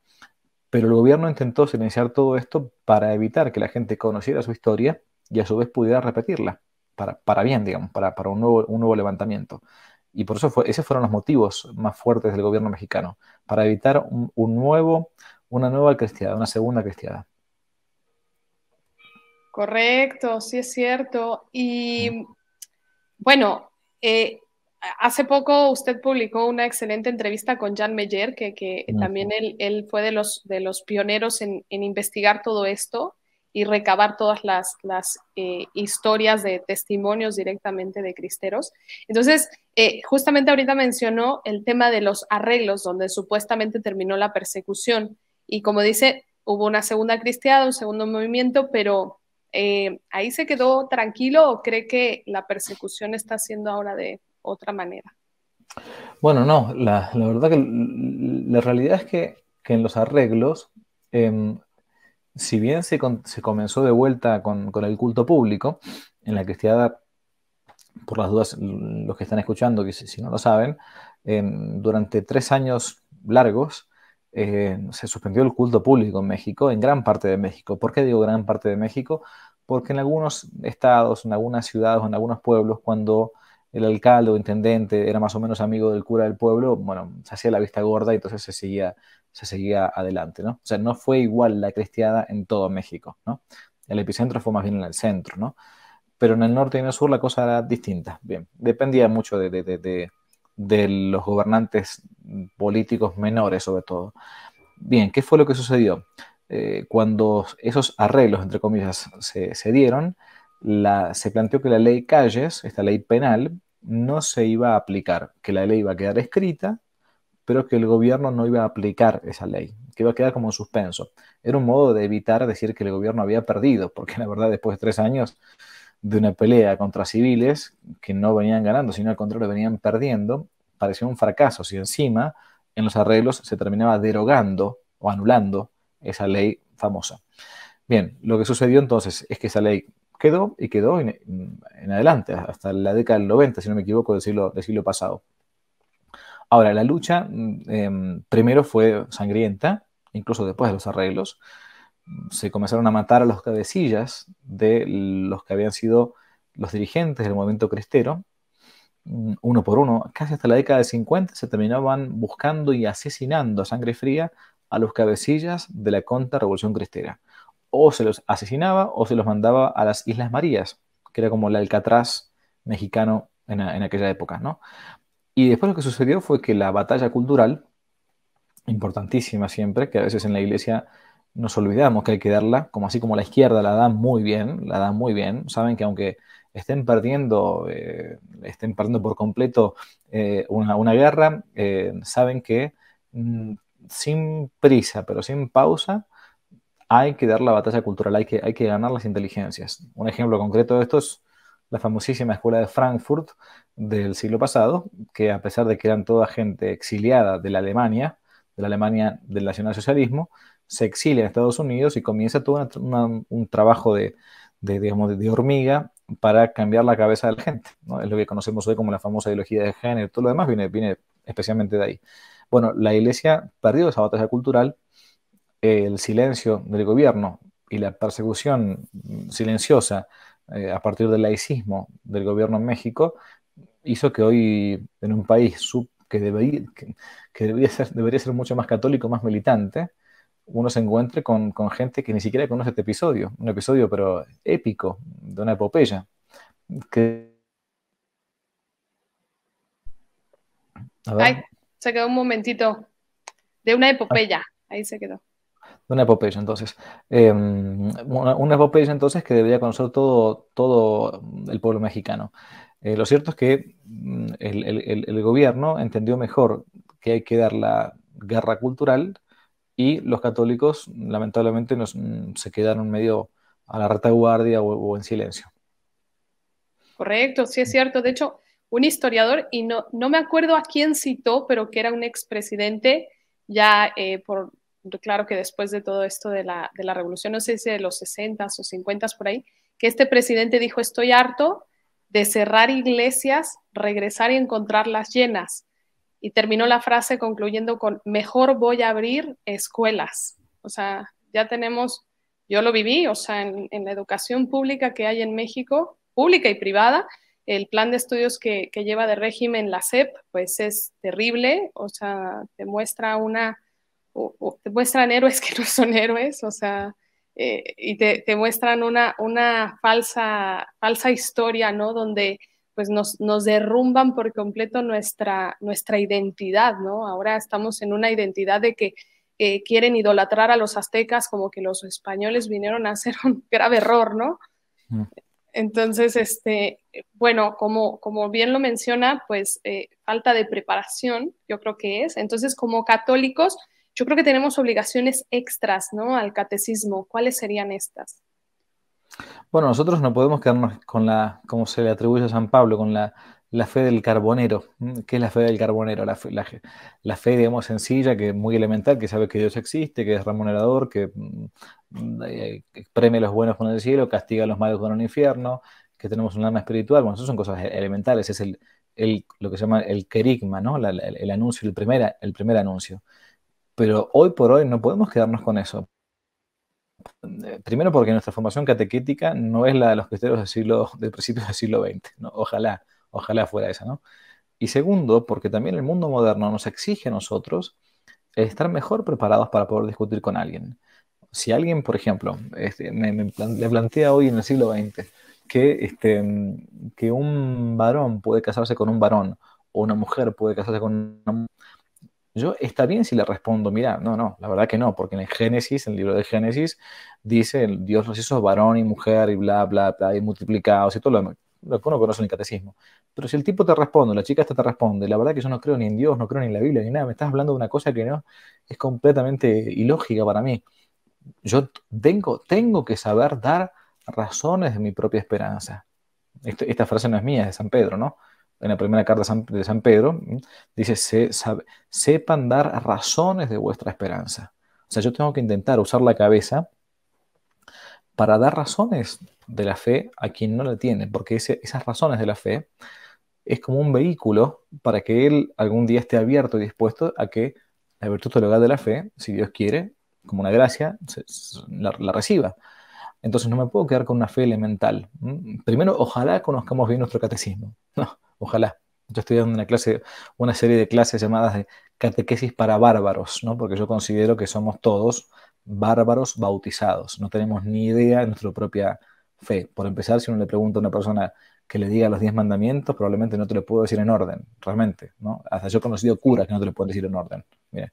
Pero el gobierno intentó silenciar todo esto para evitar que la gente conociera su historia y a su vez pudiera repetirla, para bien, digamos, para un nuevo levantamiento. Y por eso esos fueron los motivos más fuertes del gobierno mexicano, para evitar una nueva cristiada, una segunda cristiada. Correcto, sí es cierto. Y bueno, hace poco usted publicó una excelente entrevista con Jan Meyer, que también Ujú. él fue de los pioneros en investigar todo esto y recabar todas las historias de testimonios directamente de cristeros. Entonces, justamente ahorita mencionó el tema de los arreglos, donde supuestamente terminó la persecución. Y como dice, hubo una segunda cristiada, un segundo movimiento, pero ¿ahí se quedó tranquilo o cree que la persecución está siendo ahora de otra manera? Bueno, no, la verdad que la realidad es que en los arreglos, em, si bien se comenzó de vuelta con el culto público, en la cristiada, por las dudas, los que están escuchando, que si no lo saben, durante 3 años largos se suspendió el culto público en México, en gran parte de México. ¿Por qué digo gran parte de México? Porque en algunos estados, en algunas ciudades, en algunos pueblos, cuando el alcalde o intendente era más o menos amigo del cura del pueblo, bueno, se hacía la vista gorda y entonces se seguía adelante, ¿no? O sea, no fue igual la cristiada en todo México, ¿no? El epicentro fue más bien en el centro, ¿no? Pero en el norte y en el sur la cosa era distinta. Bien, dependía mucho de los gobernantes políticos menores, sobre todo. Bien, ¿qué fue lo que sucedió? Cuando esos arreglos, entre comillas, se dieron, se planteó que la ley Calles, esta ley penal, no se iba a aplicar, que la ley iba a quedar escrita, pero que el gobierno no iba a aplicar esa ley, que iba a quedar como en suspenso. Era un modo de evitar decir que el gobierno había perdido, porque la verdad, después de 3 años de una pelea contra civiles que no venían ganando, sino al contrario, venían perdiendo, parecía un fracaso. Si encima en los arreglos se terminaba derogando o anulando esa ley famosa. Bien, lo que sucedió entonces es que esa ley quedó y quedó en adelante, hasta la década del 90, si no me equivoco, del siglo pasado. Ahora, la lucha primero fue sangrienta, incluso después de los arreglos. Se comenzaron a matar a los cabecillas de los que habían sido los dirigentes del movimiento cristero, uno por uno. Casi hasta la década del 50 se terminaban buscando y asesinando a sangre fría a los cabecillas de la contrarrevolución cristera. O se los asesinaba o se los mandaba a las Islas Marías, que era como el Alcatraz mexicano en aquella época, ¿no? Y después lo que sucedió fue que la batalla cultural, importantísima siempre, que a veces en la iglesia nos olvidamos que hay que darla, como así como la izquierda la dan muy bien, saben que aunque estén perdiendo por completo una guerra, saben que mm, sin prisa, pero sin pausa, hay que dar la batalla cultural, hay que ganar las inteligencias. Un ejemplo concreto de esto es la famosísima escuela de Frankfurt del siglo pasado, que a pesar de que eran toda gente exiliada de la Alemania del nacionalsocialismo, se exilia en Estados Unidos y comienza todo un trabajo digamos, de hormiga para cambiar la cabeza de la gente, ¿no? Es lo que conocemos hoy como la famosa ideología de género, todo lo demás viene especialmente de ahí. Bueno, la iglesia perdió esa batalla cultural, el silencio del gobierno y la persecución silenciosa a partir del laicismo del gobierno en México hizo que hoy en un país que debería ser mucho más católico, más militante, uno se encuentre con gente que ni siquiera conoce este episodio, un episodio pero épico, de una epopeya, que, a ver, Ay, se quedó un momentito de una epopeya. Ahí se quedó. de una epopeya entonces. Una epopeya entonces que debería conocer todo el pueblo mexicano. Lo cierto es que el gobierno entendió mejor que hay que dar la guerra cultural y los católicos lamentablemente se quedaron medio a la retaguardia o en silencio. Correcto, sí es cierto. De hecho, un historiador, y no me acuerdo a quién citó, pero que era un expresidente, ya claro que después de todo esto de la revolución, no sé si de los 60 o 50 por ahí, que este presidente dijo, estoy harto de cerrar iglesias, regresar y encontrarlas llenas. Y terminó la frase concluyendo con, mejor voy a abrir escuelas. O sea, ya tenemos, yo lo viví, o sea, en la educación pública que hay en México, pública y privada, el plan de estudios que lleva de régimen la SEP, pues es terrible, o sea, te muestra te muestran héroes que no son héroes, o sea, y te muestran una falsa historia, ¿no? Donde pues nos derrumban por completo nuestra identidad, ¿no? Ahora estamos en una identidad de que quieren idolatrar a los aztecas como que los españoles vinieron a hacer un grave error, ¿no? Mm. Entonces, bueno, como bien lo menciona, pues falta de preparación, yo creo que es. Entonces, como católicos, yo creo que tenemos obligaciones extras, ¿no? Al catecismo. ¿Cuáles serían estas? Bueno, nosotros no podemos quedarnos con como se le atribuye a San Pablo, con la fe del carbonero. ¿Qué es la fe del carbonero? La fe, digamos, sencilla, que muy elemental, que sabe que Dios existe, que es remunerador, que premia a los buenos con el cielo, castiga a los malos con el infierno, que tenemos un alma espiritual. Bueno, eso son cosas elementales, es lo que se llama el querigma, ¿no? El anuncio, el primer anuncio. Pero hoy por hoy no podemos quedarnos con eso. Primero porque nuestra formación catequética no es la de los cristianos del principio del siglo XX, ¿no? Ojalá fuera esa, ¿no? Y segundo, porque también el mundo moderno nos exige a nosotros estar mejor preparados para poder discutir con alguien. Si alguien, por ejemplo, le plantea hoy en el siglo XX que un varón puede casarse con un varón o una mujer puede casarse con una mujer, yo está bien si le respondo, mira, no, la verdad que no, porque en el Génesis, en el libro de Génesis, dice, Dios los hizo varón y mujer y bla, bla, bla, y multiplicados y todo lo que uno conoce en el catecismo. Pero si el tipo te responde, la chica esta te responde, la verdad que yo no creo ni en Dios, no creo ni en la Biblia, ni nada, me estás hablando de una cosa que no es completamente ilógica para mí. Yo tengo que saber dar razones de mi propia esperanza. Esta frase no es mía, es de San Pedro, ¿no? En la primera carta de San Pedro, dice, sepan dar razones de vuestra esperanza. O sea, yo tengo que intentar usar la cabeza para dar razones de la fe a quien no la tiene, porque esas razones de la fe es como un vehículo para que él algún día esté abierto y dispuesto a que la virtud teologal de la fe, si Dios quiere, como una gracia, la reciba. Entonces no me puedo quedar con una fe elemental. Primero, ojalá conozcamos bien nuestro catecismo. No, ojalá. Yo estoy dando una serie de clases llamadas de catequesis para bárbaros, ¿no? Porque yo considero que somos todos bárbaros bautizados. No tenemos ni idea de nuestra propia fe. Por empezar, si uno le pregunta a una persona que le diga los 10 mandamientos, probablemente no te lo puedo decir en orden, realmente, ¿no? Hasta yo he conocido curas que no te lo pueden decir en orden. Mira.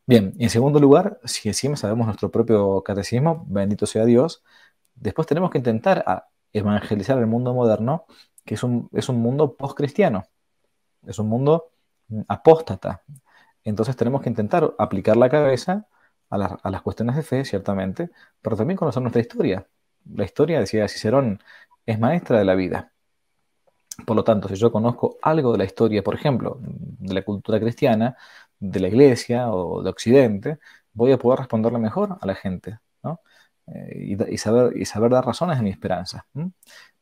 Bien, y en segundo lugar, si encima sabemos nuestro propio catecismo, bendito sea Dios, después tenemos que intentar evangelizar el mundo moderno, que es un mundo post-cristiano, es un mundo apóstata. Entonces tenemos que intentar aplicar la cabeza a las cuestiones de fe, ciertamente, pero también conocer nuestra historia. La historia, decía Cicerón, es maestra de la vida. Por lo tanto, si yo conozco algo de la historia, por ejemplo, de la cultura cristiana, de la iglesia o de Occidente, voy a poder responderle mejor a la gente, ¿no? Y saber dar razones de mi esperanza.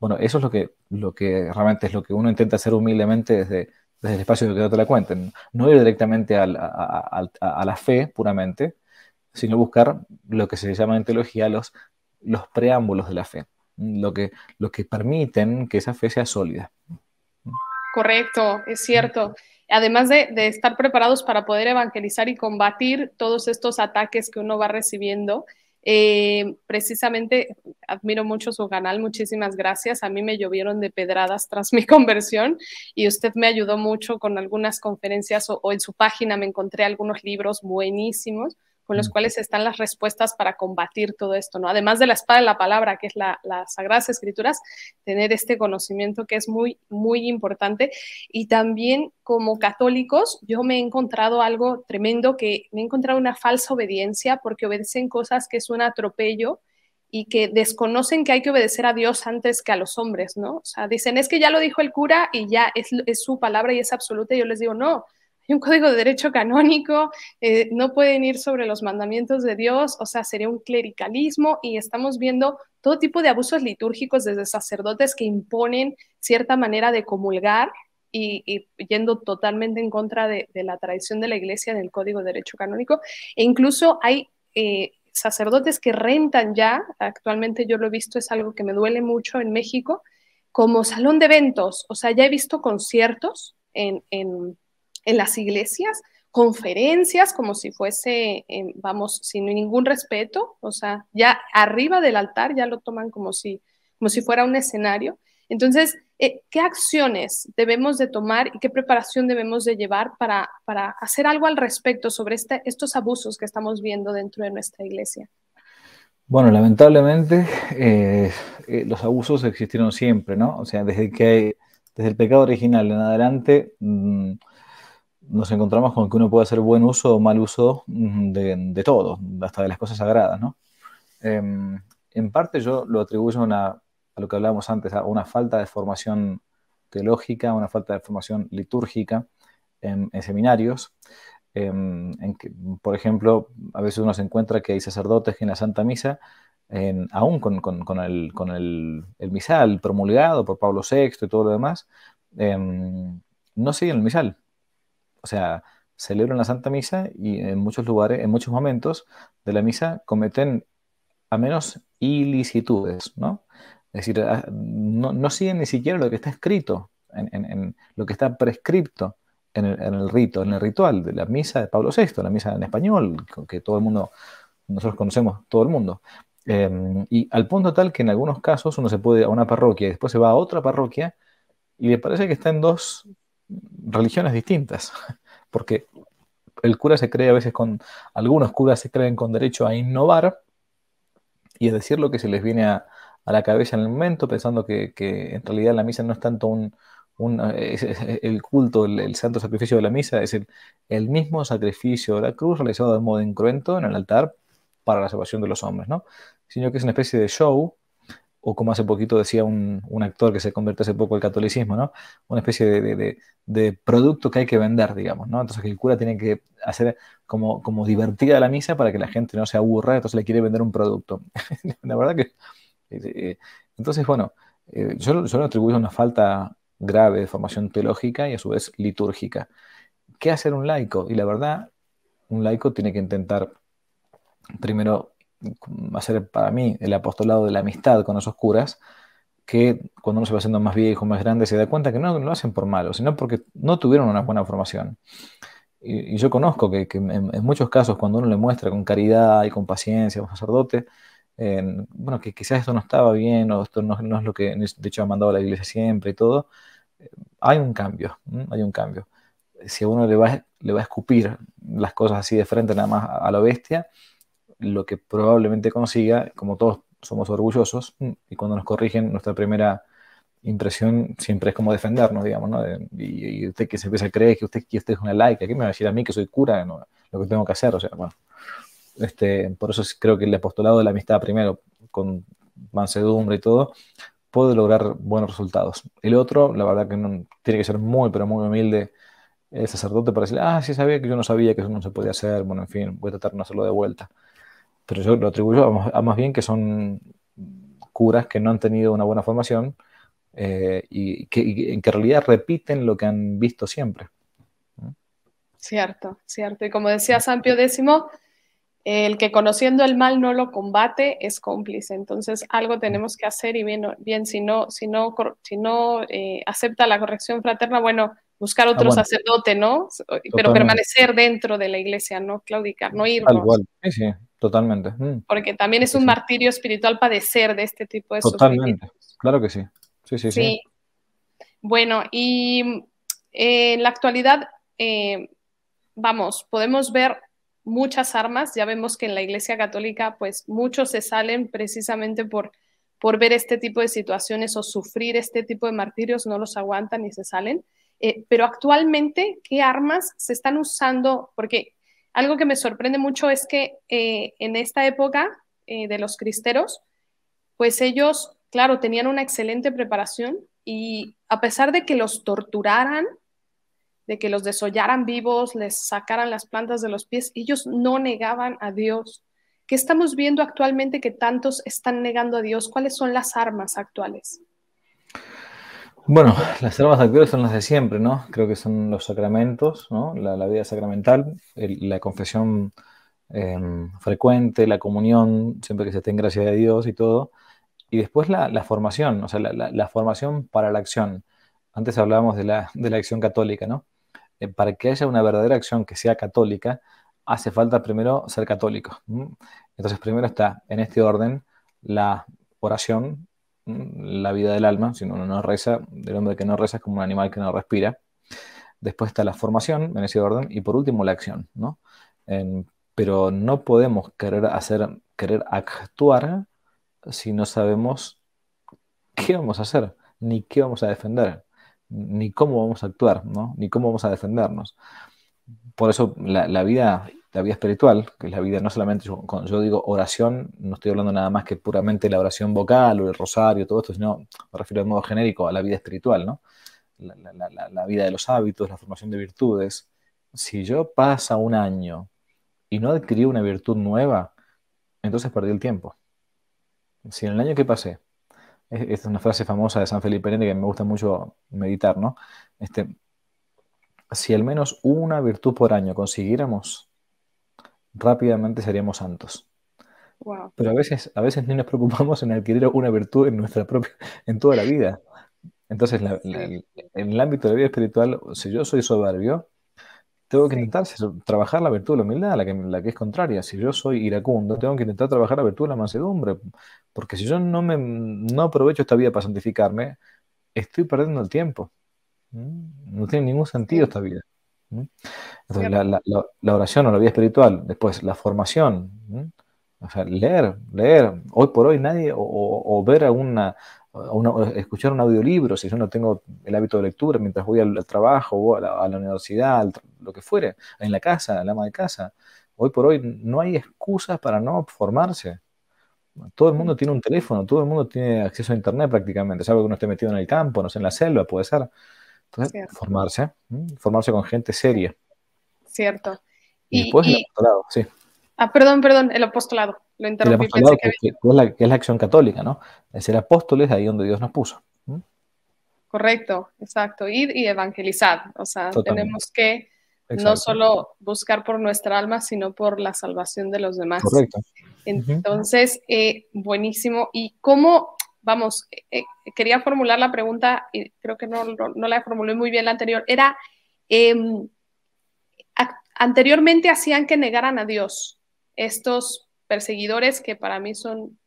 Bueno, eso es lo que realmente es lo que uno intenta hacer humildemente desde el espacio de que no te la cuenten. No ir directamente a la fe puramente, sino buscar lo que se llama en teología los preámbulos de la fe, lo que permiten que esa fe sea sólida. Correcto, es cierto. Además de estar preparados para poder evangelizar y combatir todos estos ataques que uno va recibiendo, precisamente admiro mucho su canal, muchísimas gracias. A mí me llovieron de pedradas tras mi conversión y usted me ayudó mucho con algunas conferencias o en su página me encontré algunos libros buenísimos con los cuales están las respuestas para combatir todo esto, ¿no? Además de la espada de la palabra, que es las Sagradas Escrituras, tener este conocimiento que es muy, muy importante. Y también como católicos, yo me he encontrado algo tremendo, que me he encontrado una falsa obediencia porque obedecen cosas que es un atropello y que desconocen que hay que obedecer a Dios antes que a los hombres, ¿no? O sea, dicen, es que ya lo dijo el cura y ya es su palabra y es absoluta. Y yo les digo, no, hay un código de derecho canónico, no pueden ir sobre los mandamientos de Dios, o sea, sería un clericalismo y estamos viendo todo tipo de abusos litúrgicos desde sacerdotes que imponen cierta manera de comulgar y yendo totalmente en contra de la tradición de la iglesia del código de derecho canónico. E incluso hay sacerdotes que rentan ya, actualmente yo lo he visto, es algo que me duele mucho en México, como salón de eventos, o sea, ya he visto conciertos en las iglesias, conferencias como si fuese, vamos, sin ningún respeto, o sea, ya arriba del altar ya lo toman como si fuera un escenario. Entonces, ¿qué acciones debemos de tomar y qué preparación debemos de llevar para hacer algo al respecto sobre estos abusos que estamos viendo dentro de nuestra iglesia? Bueno, lamentablemente los abusos existieron siempre, ¿no? O sea, desde el pecado original en adelante nos encontramos con que uno puede hacer buen uso o mal uso de todo, hasta de las cosas sagradas, ¿no? En parte yo lo atribuyo a lo que hablábamos antes, a una falta de formación teológica, una falta de formación litúrgica en seminarios, en que, por ejemplo, a veces uno se encuentra que hay sacerdotes que en la Santa Misa, aún con el misal promulgado por Pablo VI y todo lo demás, no siguen el misal. O sea, celebran la Santa Misa y en muchos lugares, en muchos momentos de la misa cometen a menos ilicitudes, ¿no? Es decir, no siguen ni siquiera lo que está escrito, en lo que está prescripto en el rito, en el ritual de la misa de Pablo VI, la misa en español, que todo el mundo, nosotros conocemos todo el mundo. Y al punto tal que en algunos casos uno se puede ir a una parroquia y después se va a otra parroquia y le parece que está en dos religiones distintas, porque el cura se cree a veces algunos curas se creen con derecho a innovar y a decir lo que se les viene a la cabeza en el momento, pensando que en realidad la misa no es tanto el culto, el santo sacrificio de la misa, es el mismo sacrificio de la cruz realizado de modo incruento en el altar para la salvación de los hombres, ¿no? Sino que es una especie de show, o como hace poquito decía un actor que se convirtió hace poco al catolicismo, ¿no? Una especie de producto que hay que vender, digamos, ¿no? Entonces que el cura tiene que hacer como divertida la misa para que la gente no se aburra, entonces le quiere vender un producto. La verdad que... entonces, bueno, yo lo atribuyo a una falta grave de formación teológica y a su vez litúrgica. ¿Qué hacer un laico? Y la verdad, un laico tiene que intentar primero hacer para mí el apostolado de la amistad con esos curas, que cuando uno se va haciendo más viejo, más grande, se da cuenta que no lo hacen por malo, sino porque no tuvieron una buena formación. Y yo conozco que en muchos casos, cuando uno le muestra con caridad y con paciencia a un sacerdote, bueno, que quizás esto no estaba bien o esto no es lo que de hecho ha mandado a la iglesia siempre y todo, hay un cambio, hay un cambio. Si a uno le va a escupir las cosas así de frente nada más a la bestia, lo que probablemente consiga, como todos somos orgullosos, y cuando nos corrigen, nuestra primera impresión siempre es como defendernos, digamos, ¿no? Y usted que se empieza a creer que usted es una laica, ¿qué me va a decir a mí que soy cura? No, lo que tengo que hacer, o sea, bueno. Por eso creo que el apostolado de la amistad primero, con mansedumbre y todo, puede lograr buenos resultados. El otro, la verdad que no, tiene que ser muy, pero muy humilde el sacerdote para decirle, sí sabía que yo no sabía que eso no se podía hacer, bueno, en fin, voy a tratar de no hacerlo de vuelta. Pero yo lo atribuyo a más bien que son curas que no han tenido una buena formación y que en realidad repiten lo que han visto siempre. Cierto, cierto. Y como decía San Pío X, el que conociendo el mal no lo combate es cómplice. Entonces algo tenemos que hacer y bien si no acepta la corrección fraterna, bueno, buscar otro Bueno, sacerdote, ¿no? Pero totalmente. permanecer dentro de la iglesia, no claudicar, no Tal irnos, cual. Sí, sí, totalmente. porque también es Sí, un sí. martirio espiritual padecer de este tipo de Totalmente. sufrimientos. Claro que sí. Sí, sí, sí. Sí, bueno, y en la actualidad, vamos, podemos ver muchas armas. Ya vemos que en la Iglesia Católica, pues muchos se salen precisamente por ver este tipo de situaciones o sufrir este tipo de martirios, no los aguantan y se salen. Pero actualmente, ¿qué armas se están usando? Porque algo que me sorprende mucho es que en esta época de los cristeros, pues ellos, claro, tenían una excelente preparación y a pesar de que los torturaran, de que los desollaran vivos, les sacaran las plantas de los pies, ellos no negaban a Dios. ¿Qué estamos viendo actualmente que tantos están negando a Dios? ¿Cuáles son las armas actuales? Bueno, las armas actuales son las de siempre, ¿no? Creo que son los sacramentos, ¿no? La vida sacramental, la confesión frecuente, la comunión, siempre que se esté en gracia de Dios y todo. Y después la formación, o sea, la formación para la acción. Antes hablábamos de la acción católica, ¿no? Para que haya una verdadera acción que sea católica, hace falta primero ser católico. Entonces, primero está en este orden la oración, la vida del alma. Si uno no reza, el hombre que no reza es como un animal que no respira. Después está la formación en ese orden y por último la acción, ¿no? Pero no podemos querer actuar si no sabemos qué vamos a hacer, ni qué vamos a defender, ni cómo vamos a actuar, ¿no? Ni cómo vamos a defendernos. Por eso la vida espiritual, que es la vida no solamente, cuando yo digo oración, no estoy hablando nada más que puramente de la oración vocal o el rosario, todo esto, sino me refiero de modo genérico a la vida espiritual, ¿no? La vida de los hábitos, la formación de virtudes. Si yo pasa un año y no adquirí una virtud nueva, entonces perdí el tiempo. Si en el año que pasé, esta es una frase famosa de San Felipe Neri que me gusta mucho meditar, ¿no? Este, si al menos una virtud por año consiguiéramos, rápidamente seríamos santos. Wow. Pero a veces ni nos preocupamos en adquirir una virtud en toda la vida. Entonces, Sí, en el ámbito de la vida espiritual, si yo soy soberbio, tengo que sí, intentar trabajar la virtud de la humildad, la que es contraria. Si yo soy iracundo, tengo que intentar trabajar la virtud de la mansedumbre. Porque si yo no aprovecho esta vida para santificarme, estoy perdiendo el tiempo. No tiene ningún sentido sí, esta vida. Entonces, cierto. la oración o la vida espiritual, después la formación, o sea, leer. Hoy por hoy nadie, o ver o escuchar un audiolibro, si yo no tengo el hábito de lectura mientras voy al trabajo o a la universidad, lo que fuere, en la casa, al ama de casa. Hoy por hoy no hay excusas para no formarse. Todo el mundo tiene un teléfono, todo el mundo tiene acceso a internet prácticamente, salvo que uno esté metido en el campo, no sé, en la selva, puede ser. Entonces, Cierto, formarse con gente seria. cierto. Y Y, después el y apostolado, sí. perdón, el apostolado. Lo El interrumpí, pensé apostolado que había. que es la acción católica, ¿no? Es ser apóstoles ahí donde Dios nos puso. Correcto, exacto. Ir y evangelizar. O sea, Totalmente. tenemos que no Exacto. solo buscar por nuestra alma, sino por la salvación de los demás. Correcto. Ujú. Entonces, buenísimo. ¿Y cómo, vamos, quería formular la pregunta y creo que no la formulé muy bien la anterior? Era, eh, anteriormente hacían que negaran a Dios estos perseguidores que para mí son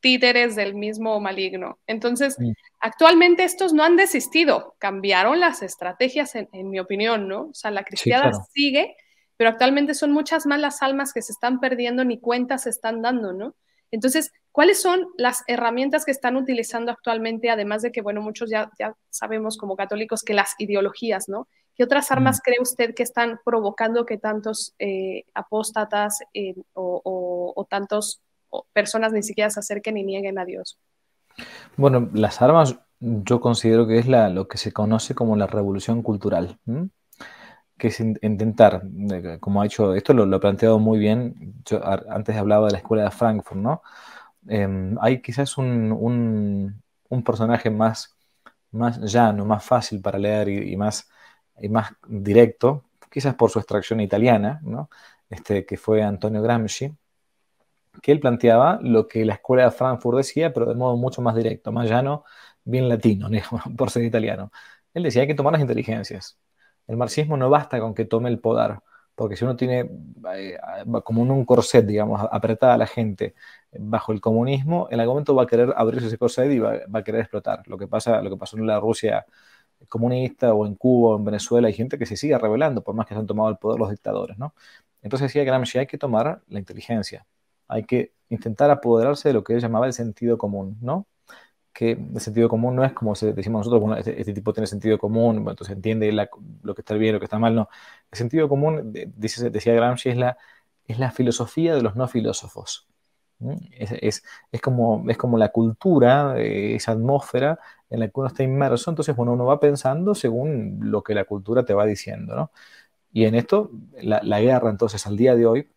títeres del mismo maligno. Entonces, Mm. actualmente estos no han desistido, cambiaron las estrategias, en mi opinión, ¿no? O sea, la Sí, cristiada claro. sigue, pero actualmente son muchas más las almas que se están perdiendo, ni cuentas se están dando, ¿no? Entonces, ¿cuáles son las herramientas que están utilizando actualmente? Además de que, bueno, muchos ya sabemos como católicos que las ideologías, ¿no? ¿Qué otras Mm. armas cree usted que están provocando que tantos apóstatas o tantos personas ni siquiera se acerquen y nieguen a Dios? Bueno, las armas yo considero que es lo que se conoce como la revolución cultural, ¿m? Que es intentar, como ha hecho, esto lo ha planteado muy bien, yo antes hablaba de la escuela de Frankfurt, ¿no? Hay quizás un personaje más llano, más fácil para leer y más directo, quizás por su extracción italiana, ¿no? Que fue Antonio Gramsci, que él planteaba lo que la escuela de Frankfurt decía, pero de modo mucho más directo, más llano, bien latino, digamos, por ser italiano. Él decía, hay que tomar las inteligencias. El marxismo no basta con que tome el poder, porque si uno tiene como en un corset, digamos, apretada a la gente bajo el comunismo, en algún momento va a querer abrirse ese corset y va a querer explotar. Lo que pasó en la Rusia comunista o en Cuba o en Venezuela, hay gente que se sigue rebelando por más que se han tomado el poder los dictadores, ¿no? Entonces decía Gramsci, hay que tomar la inteligencia, hay que intentar apoderarse de lo que él llamaba el sentido común, ¿no? Que el sentido común no es como decimos nosotros, bueno, este tipo tiene sentido común, bueno, entonces entiende lo que está bien, lo que está mal, no. El sentido común, decía Gramsci, es la filosofía de los no filósofos. ¿Mm? Es como la cultura, esa atmósfera en la que uno está inmerso, entonces bueno, uno va pensando según lo que la cultura te va diciendo, ¿no? Y en esto, la guerra entonces al día de hoy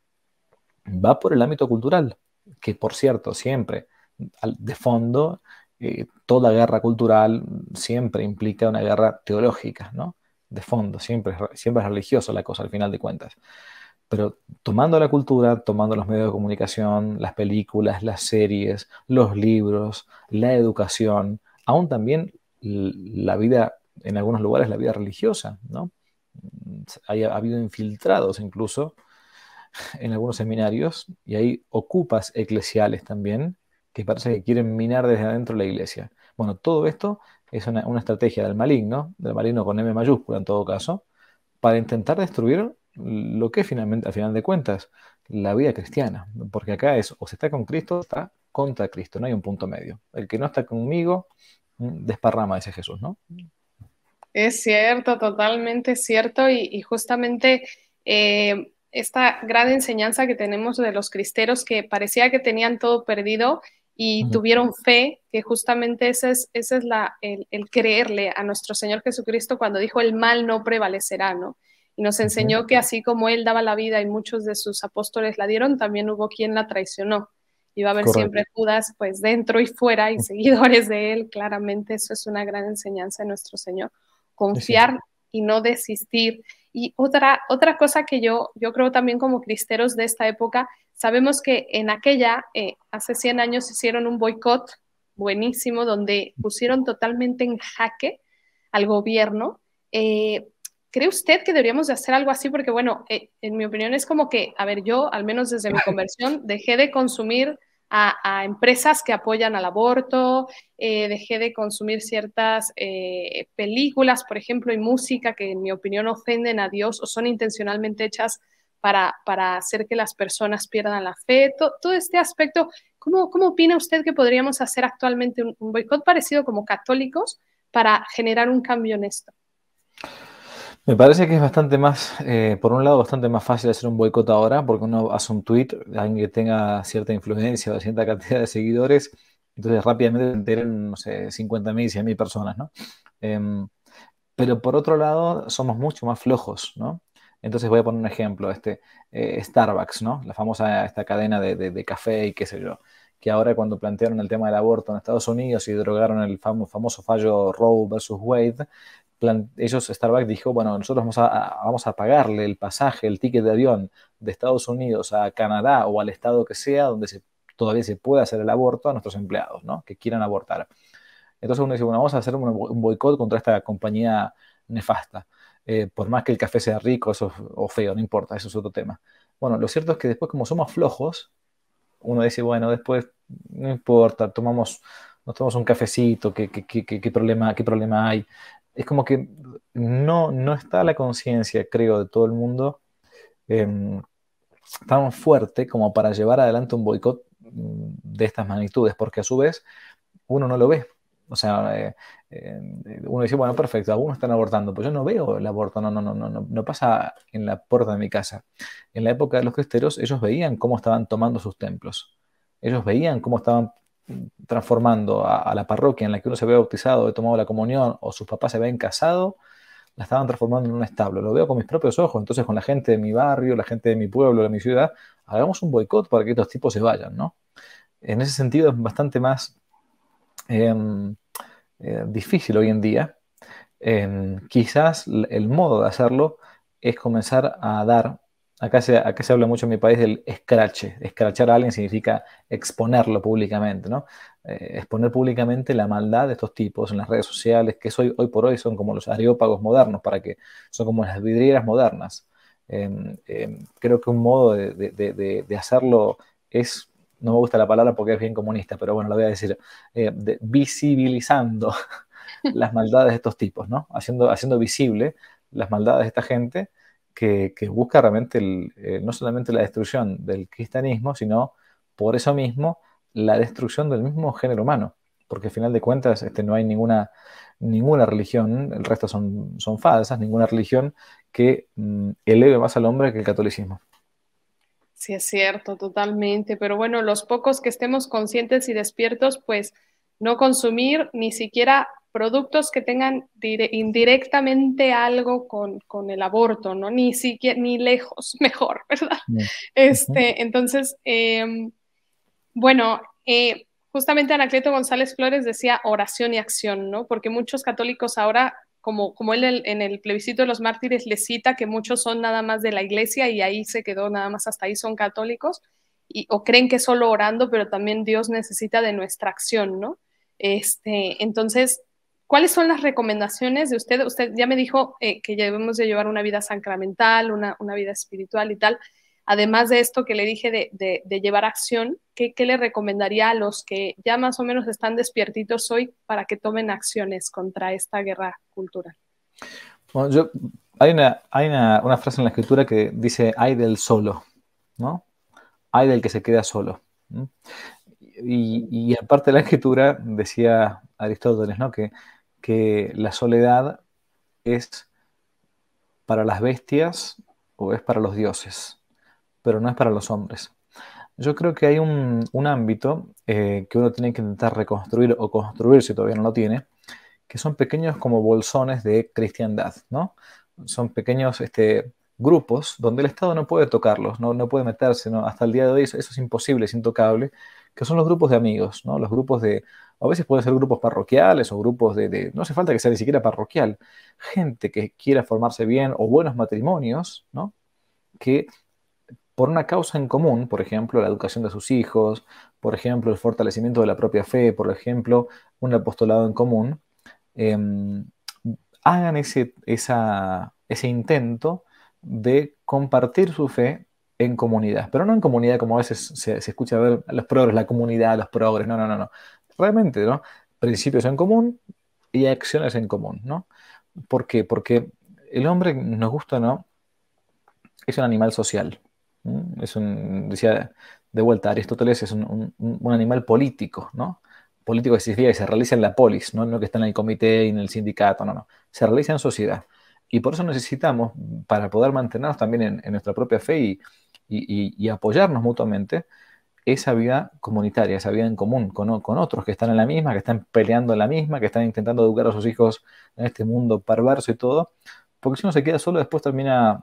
va por el ámbito cultural, que por cierto, siempre, de fondo, toda guerra cultural siempre implica una guerra teológica, ¿no? De fondo, siempre es religiosa la cosa al final de cuentas. Pero tomando la cultura, tomando los medios de comunicación, las películas, las series, los libros, la educación, aún también la vida, en algunos lugares, la vida religiosa, ¿no? Ha habido infiltrados incluso en algunos seminarios y hay ocupas eclesiales también que parece que quieren minar desde adentro la iglesia. Bueno, todo esto es una estrategia del maligno con M mayúscula en todo caso, para intentar destruir lo que es finalmente, al final de cuentas, la vida cristiana. Porque acá es o se está con Cristo o está contra Cristo, no hay un punto medio. El que no está conmigo, desparrama, dice Jesús, ¿no? Es cierto, totalmente cierto. Y justamente esta gran enseñanza que tenemos de los cristeros que parecía que tenían todo perdido y Ujú. tuvieron fe, que justamente ese es el creerle a nuestro Señor Jesucristo cuando dijo el mal no prevalecerá, ¿no? Y nos Ujú. enseñó que así como Él daba la vida y muchos de sus apóstoles la dieron, también hubo quien la traicionó. Y va a haber Correcto. siempre Judas, pues dentro y fuera, y seguidores de Él. Claramente eso es una gran enseñanza de nuestro Señor, Sí, sí. confiar y no desistir. Y otra cosa que yo creo también como cristeros de esta época, sabemos que en aquella, hace 100 años, hicieron un boicot buenísimo donde pusieron totalmente en jaque al gobierno. ¿Cree usted que deberíamos de hacer algo así? Porque bueno, en mi opinión es como que, a ver, yo, al menos desde mi conversión, dejé de consumir a empresas que apoyan al aborto, dejé de consumir ciertas películas, por ejemplo, y música que en mi opinión ofenden a Dios o son intencionalmente hechas para hacer que las personas pierdan la fe. Todo este aspecto, ¿cómo opina usted que podríamos hacer actualmente un boicot parecido como católicos para generar un cambio en esto? Me parece que es bastante más, por un lado, bastante más fácil hacer un boicot ahora, porque uno hace un tweet, alguien que tenga cierta influencia o cierta cantidad de seguidores, entonces rápidamente se enteran, no sé, 50.000, 100.000 personas, ¿no? Em, pero por otro lado, somos mucho más flojos, ¿no? Entonces voy a poner un ejemplo, Starbucks, ¿no? La famosa esta cadena de café y qué sé yo, que ahora cuando plantearon el tema del aborto en Estados Unidos y derogaron el famoso fallo Roe versus Wade, Starbucks dijo, bueno, nosotros vamos a pagarle el pasaje, el ticket de avión de Estados Unidos a Canadá o al estado que sea donde todavía se puede hacer el aborto a nuestros empleados, ¿no? Que quieran abortar. Entonces uno dice, bueno, vamos a hacer un boicot contra esta compañía nefasta. Por más que el café sea rico o feo, no importa, eso es otro tema. Bueno, lo cierto es que después como somos flojos, uno dice, bueno, después no importa, nos tomamos un cafecito, qué problema hay? Es como que no está la conciencia, creo, de todo el mundo eh, tan fuerte como para llevar adelante un boicot de estas magnitudes, porque a su vez uno no lo ve. O sea, uno dice, bueno, perfecto, algunos están abortando, pues yo no veo el aborto, no pasa en la puerta de mi casa. En la época de los cristeros, ellos veían cómo estaban tomando sus templos. Ellos veían cómo estaban transformando a la parroquia en la que uno se había bautizado, había tomado la comunión, o sus papás se habían casado, la estaban transformando en un establo. Lo veo con mis propios ojos. Entonces, con la gente de mi barrio, la gente de mi pueblo, de mi ciudad, hagamos un boicot para que estos tipos se vayan, ¿no? En ese sentido, es bastante más eh, difícil hoy en día. Quizás el modo de hacerlo es comenzar a dar, acá se habla mucho en mi país del escrache. Escrachar a alguien significa exponerlo públicamente, ¿no? Exponer públicamente la maldad de estos tipos en las redes sociales, que hoy por hoy son como los areópagos modernos, son como las vidrieras modernas. Creo que un modo de hacerlo es, no me gusta la palabra porque es bien comunista, pero bueno, lo voy a decir, visibilizando las maldades de estos tipos, ¿no? Haciendo visible las maldades de esta gente que busca realmente no solamente la destrucción del cristianismo, sino por eso mismo la destrucción del mismo género humano, porque al final de cuentas no hay ninguna religión, el resto son falsas, ninguna religión que eleve más al hombre que el catolicismo. Sí, es cierto, totalmente. Pero bueno, los pocos que estemos conscientes y despiertos, pues no consumir ni siquiera productos que tengan indirectamente algo con el aborto, ¿no? Ni siquiera, ni lejos, mejor, ¿verdad? Mm. Ujú. Entonces, bueno, justamente Anacleto González Flores decía oración y acción, ¿no? Porque muchos católicos ahora, como él en el plebiscito de los mártires le cita que muchos son nada más de la iglesia y ahí se quedó nada más hasta ahí son católicos, o creen que solo orando, pero también Dios necesita de nuestra acción, ¿no? Entonces, ¿cuáles son las recomendaciones de usted? Usted ya me dijo que debemos de llevar una vida sacramental, una vida espiritual y tal. Además de esto que le dije de llevar acción, ¿qué le recomendaría a los que ya más o menos están despiertitos hoy para que tomen acciones contra esta guerra cultural? Bueno, hay una frase en la escritura que dice, ay del solo, ¿no? Ay del que se queda solo. ¿No? Y aparte de la escritura, decía Aristóteles, ¿no? Que la soledad es para las bestias o es para los dioses, pero no es para los hombres. Yo creo que hay un ámbito que uno tiene que intentar reconstruir o construir si todavía no lo tiene, que son pequeños como bolsones de cristiandad, ¿no? Son pequeños grupos donde el Estado no puede tocarlos, no puede meterse, ¿no? Hasta el día de hoy eso es imposible, es intocable, que son los grupos de amigos, ¿no? Los grupos a veces pueden ser grupos parroquiales o grupos no hace falta que sea ni siquiera parroquial, gente que quiera formarse bien o buenos matrimonios, ¿no? Que por una causa en común, por ejemplo, la educación de sus hijos, por ejemplo, el fortalecimiento de la propia fe, por ejemplo, un apostolado en común, eh, hagan ese intento de compartir su fe en comunidad, pero no en comunidad como a veces se escucha ver los progres, la comunidad, los progres, no. Realmente, ¿no? Principios en común y acciones en común, ¿no? ¿Por qué? Porque el hombre, nos gusta o no, es un animal social. Decía de vuelta Aristóteles, es un animal político, ¿no? Político que significa que se realiza en la polis, ¿no? No que está en el comité y en el sindicato, no. Se realiza en sociedad. Y por eso necesitamos, para poder mantenernos también en nuestra propia fe y apoyarnos mutuamente, esa vida comunitaria, esa vida en común con otros que están en la misma, que están peleando en la misma, que están intentando educar a sus hijos en este mundo perverso y todo. Porque si uno se queda solo, después termina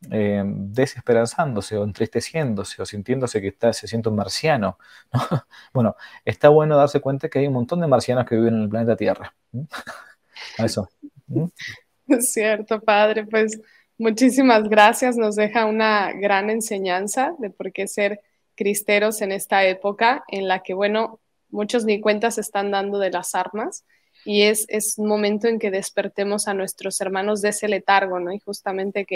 desesperanzándose o entristeciéndose o sintiéndose que se siente un marciano, ¿no? Bueno, está bueno darse cuenta que hay un montón de marcianos que viven en el planeta Tierra. A eso. Es cierto, padre, pues muchísimas gracias. Nos deja una gran enseñanza de por qué ser cristeros en esta época en la que, bueno, muchos ni cuenta se están dando de las armas y es un momento en que despertemos a nuestros hermanos de ese letargo, ¿no? Y justamente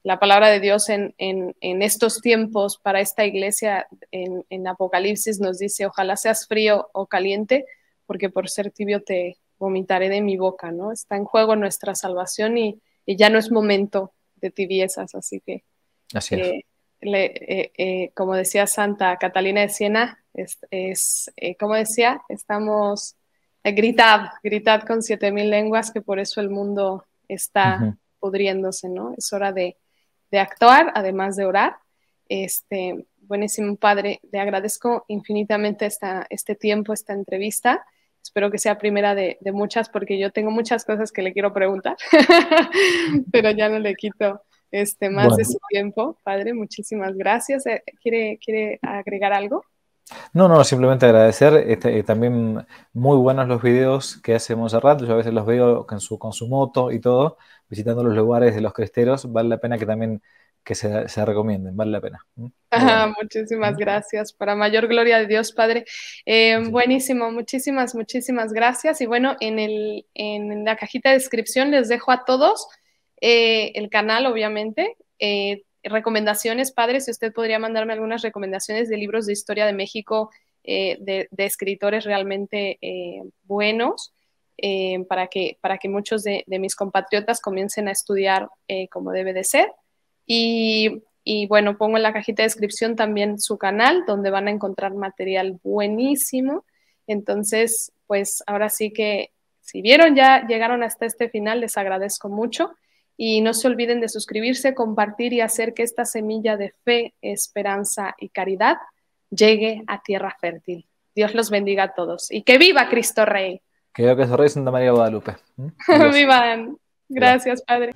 la palabra de Dios en estos tiempos para esta iglesia en Apocalipsis nos dice, ojalá seas frío o caliente, porque por ser tibio te vomitaré de mi boca, ¿no? Está en juego nuestra salvación y ya no es momento de tibiezas, así que Así es. como decía Santa Catalina de Siena, como decía, estamos, gritad con 7,000 lenguas, que por eso el mundo está pudriéndose, ¿no? Es hora de actuar, además de orar. Buenísimo, Padre, le agradezco infinitamente este tiempo, esta entrevista. Espero que sea primera de muchas, porque yo tengo muchas cosas que le quiero preguntar, pero ya no le quito más de su tiempo. Padre, muchísimas gracias. ¿Quiere agregar algo? No, no, simplemente agradecer. También muy buenos los videos que hace Montserrat. Yo a veces los veo con su moto y todo, visitando los lugares de los cresteros. Vale la pena que también se recomienden, vale la pena. Bueno. Muchísimas gracias. Para mayor gloria de Dios, Padre. Buenísimo, muchísimas gracias. Y bueno, en la cajita de descripción les dejo a todos el canal, obviamente. Recomendaciones, Padre, si usted podría mandarme algunas recomendaciones de libros de historia de México, de escritores realmente buenos, para que muchos de mis compatriotas comiencen a estudiar como debe de ser. Y bueno, pongo en la cajita de descripción también su canal, donde van a encontrar material buenísimo. Entonces, pues ahora sí que si llegaron hasta este final, les agradezco mucho. Y no se olviden de suscribirse, compartir y hacer que esta semilla de fe, esperanza y caridad llegue a tierra fértil. Dios los bendiga a todos. Y que viva Cristo Rey. Que viva Cristo Rey, Santa María Guadalupe. Vivan. Gracias, Padre.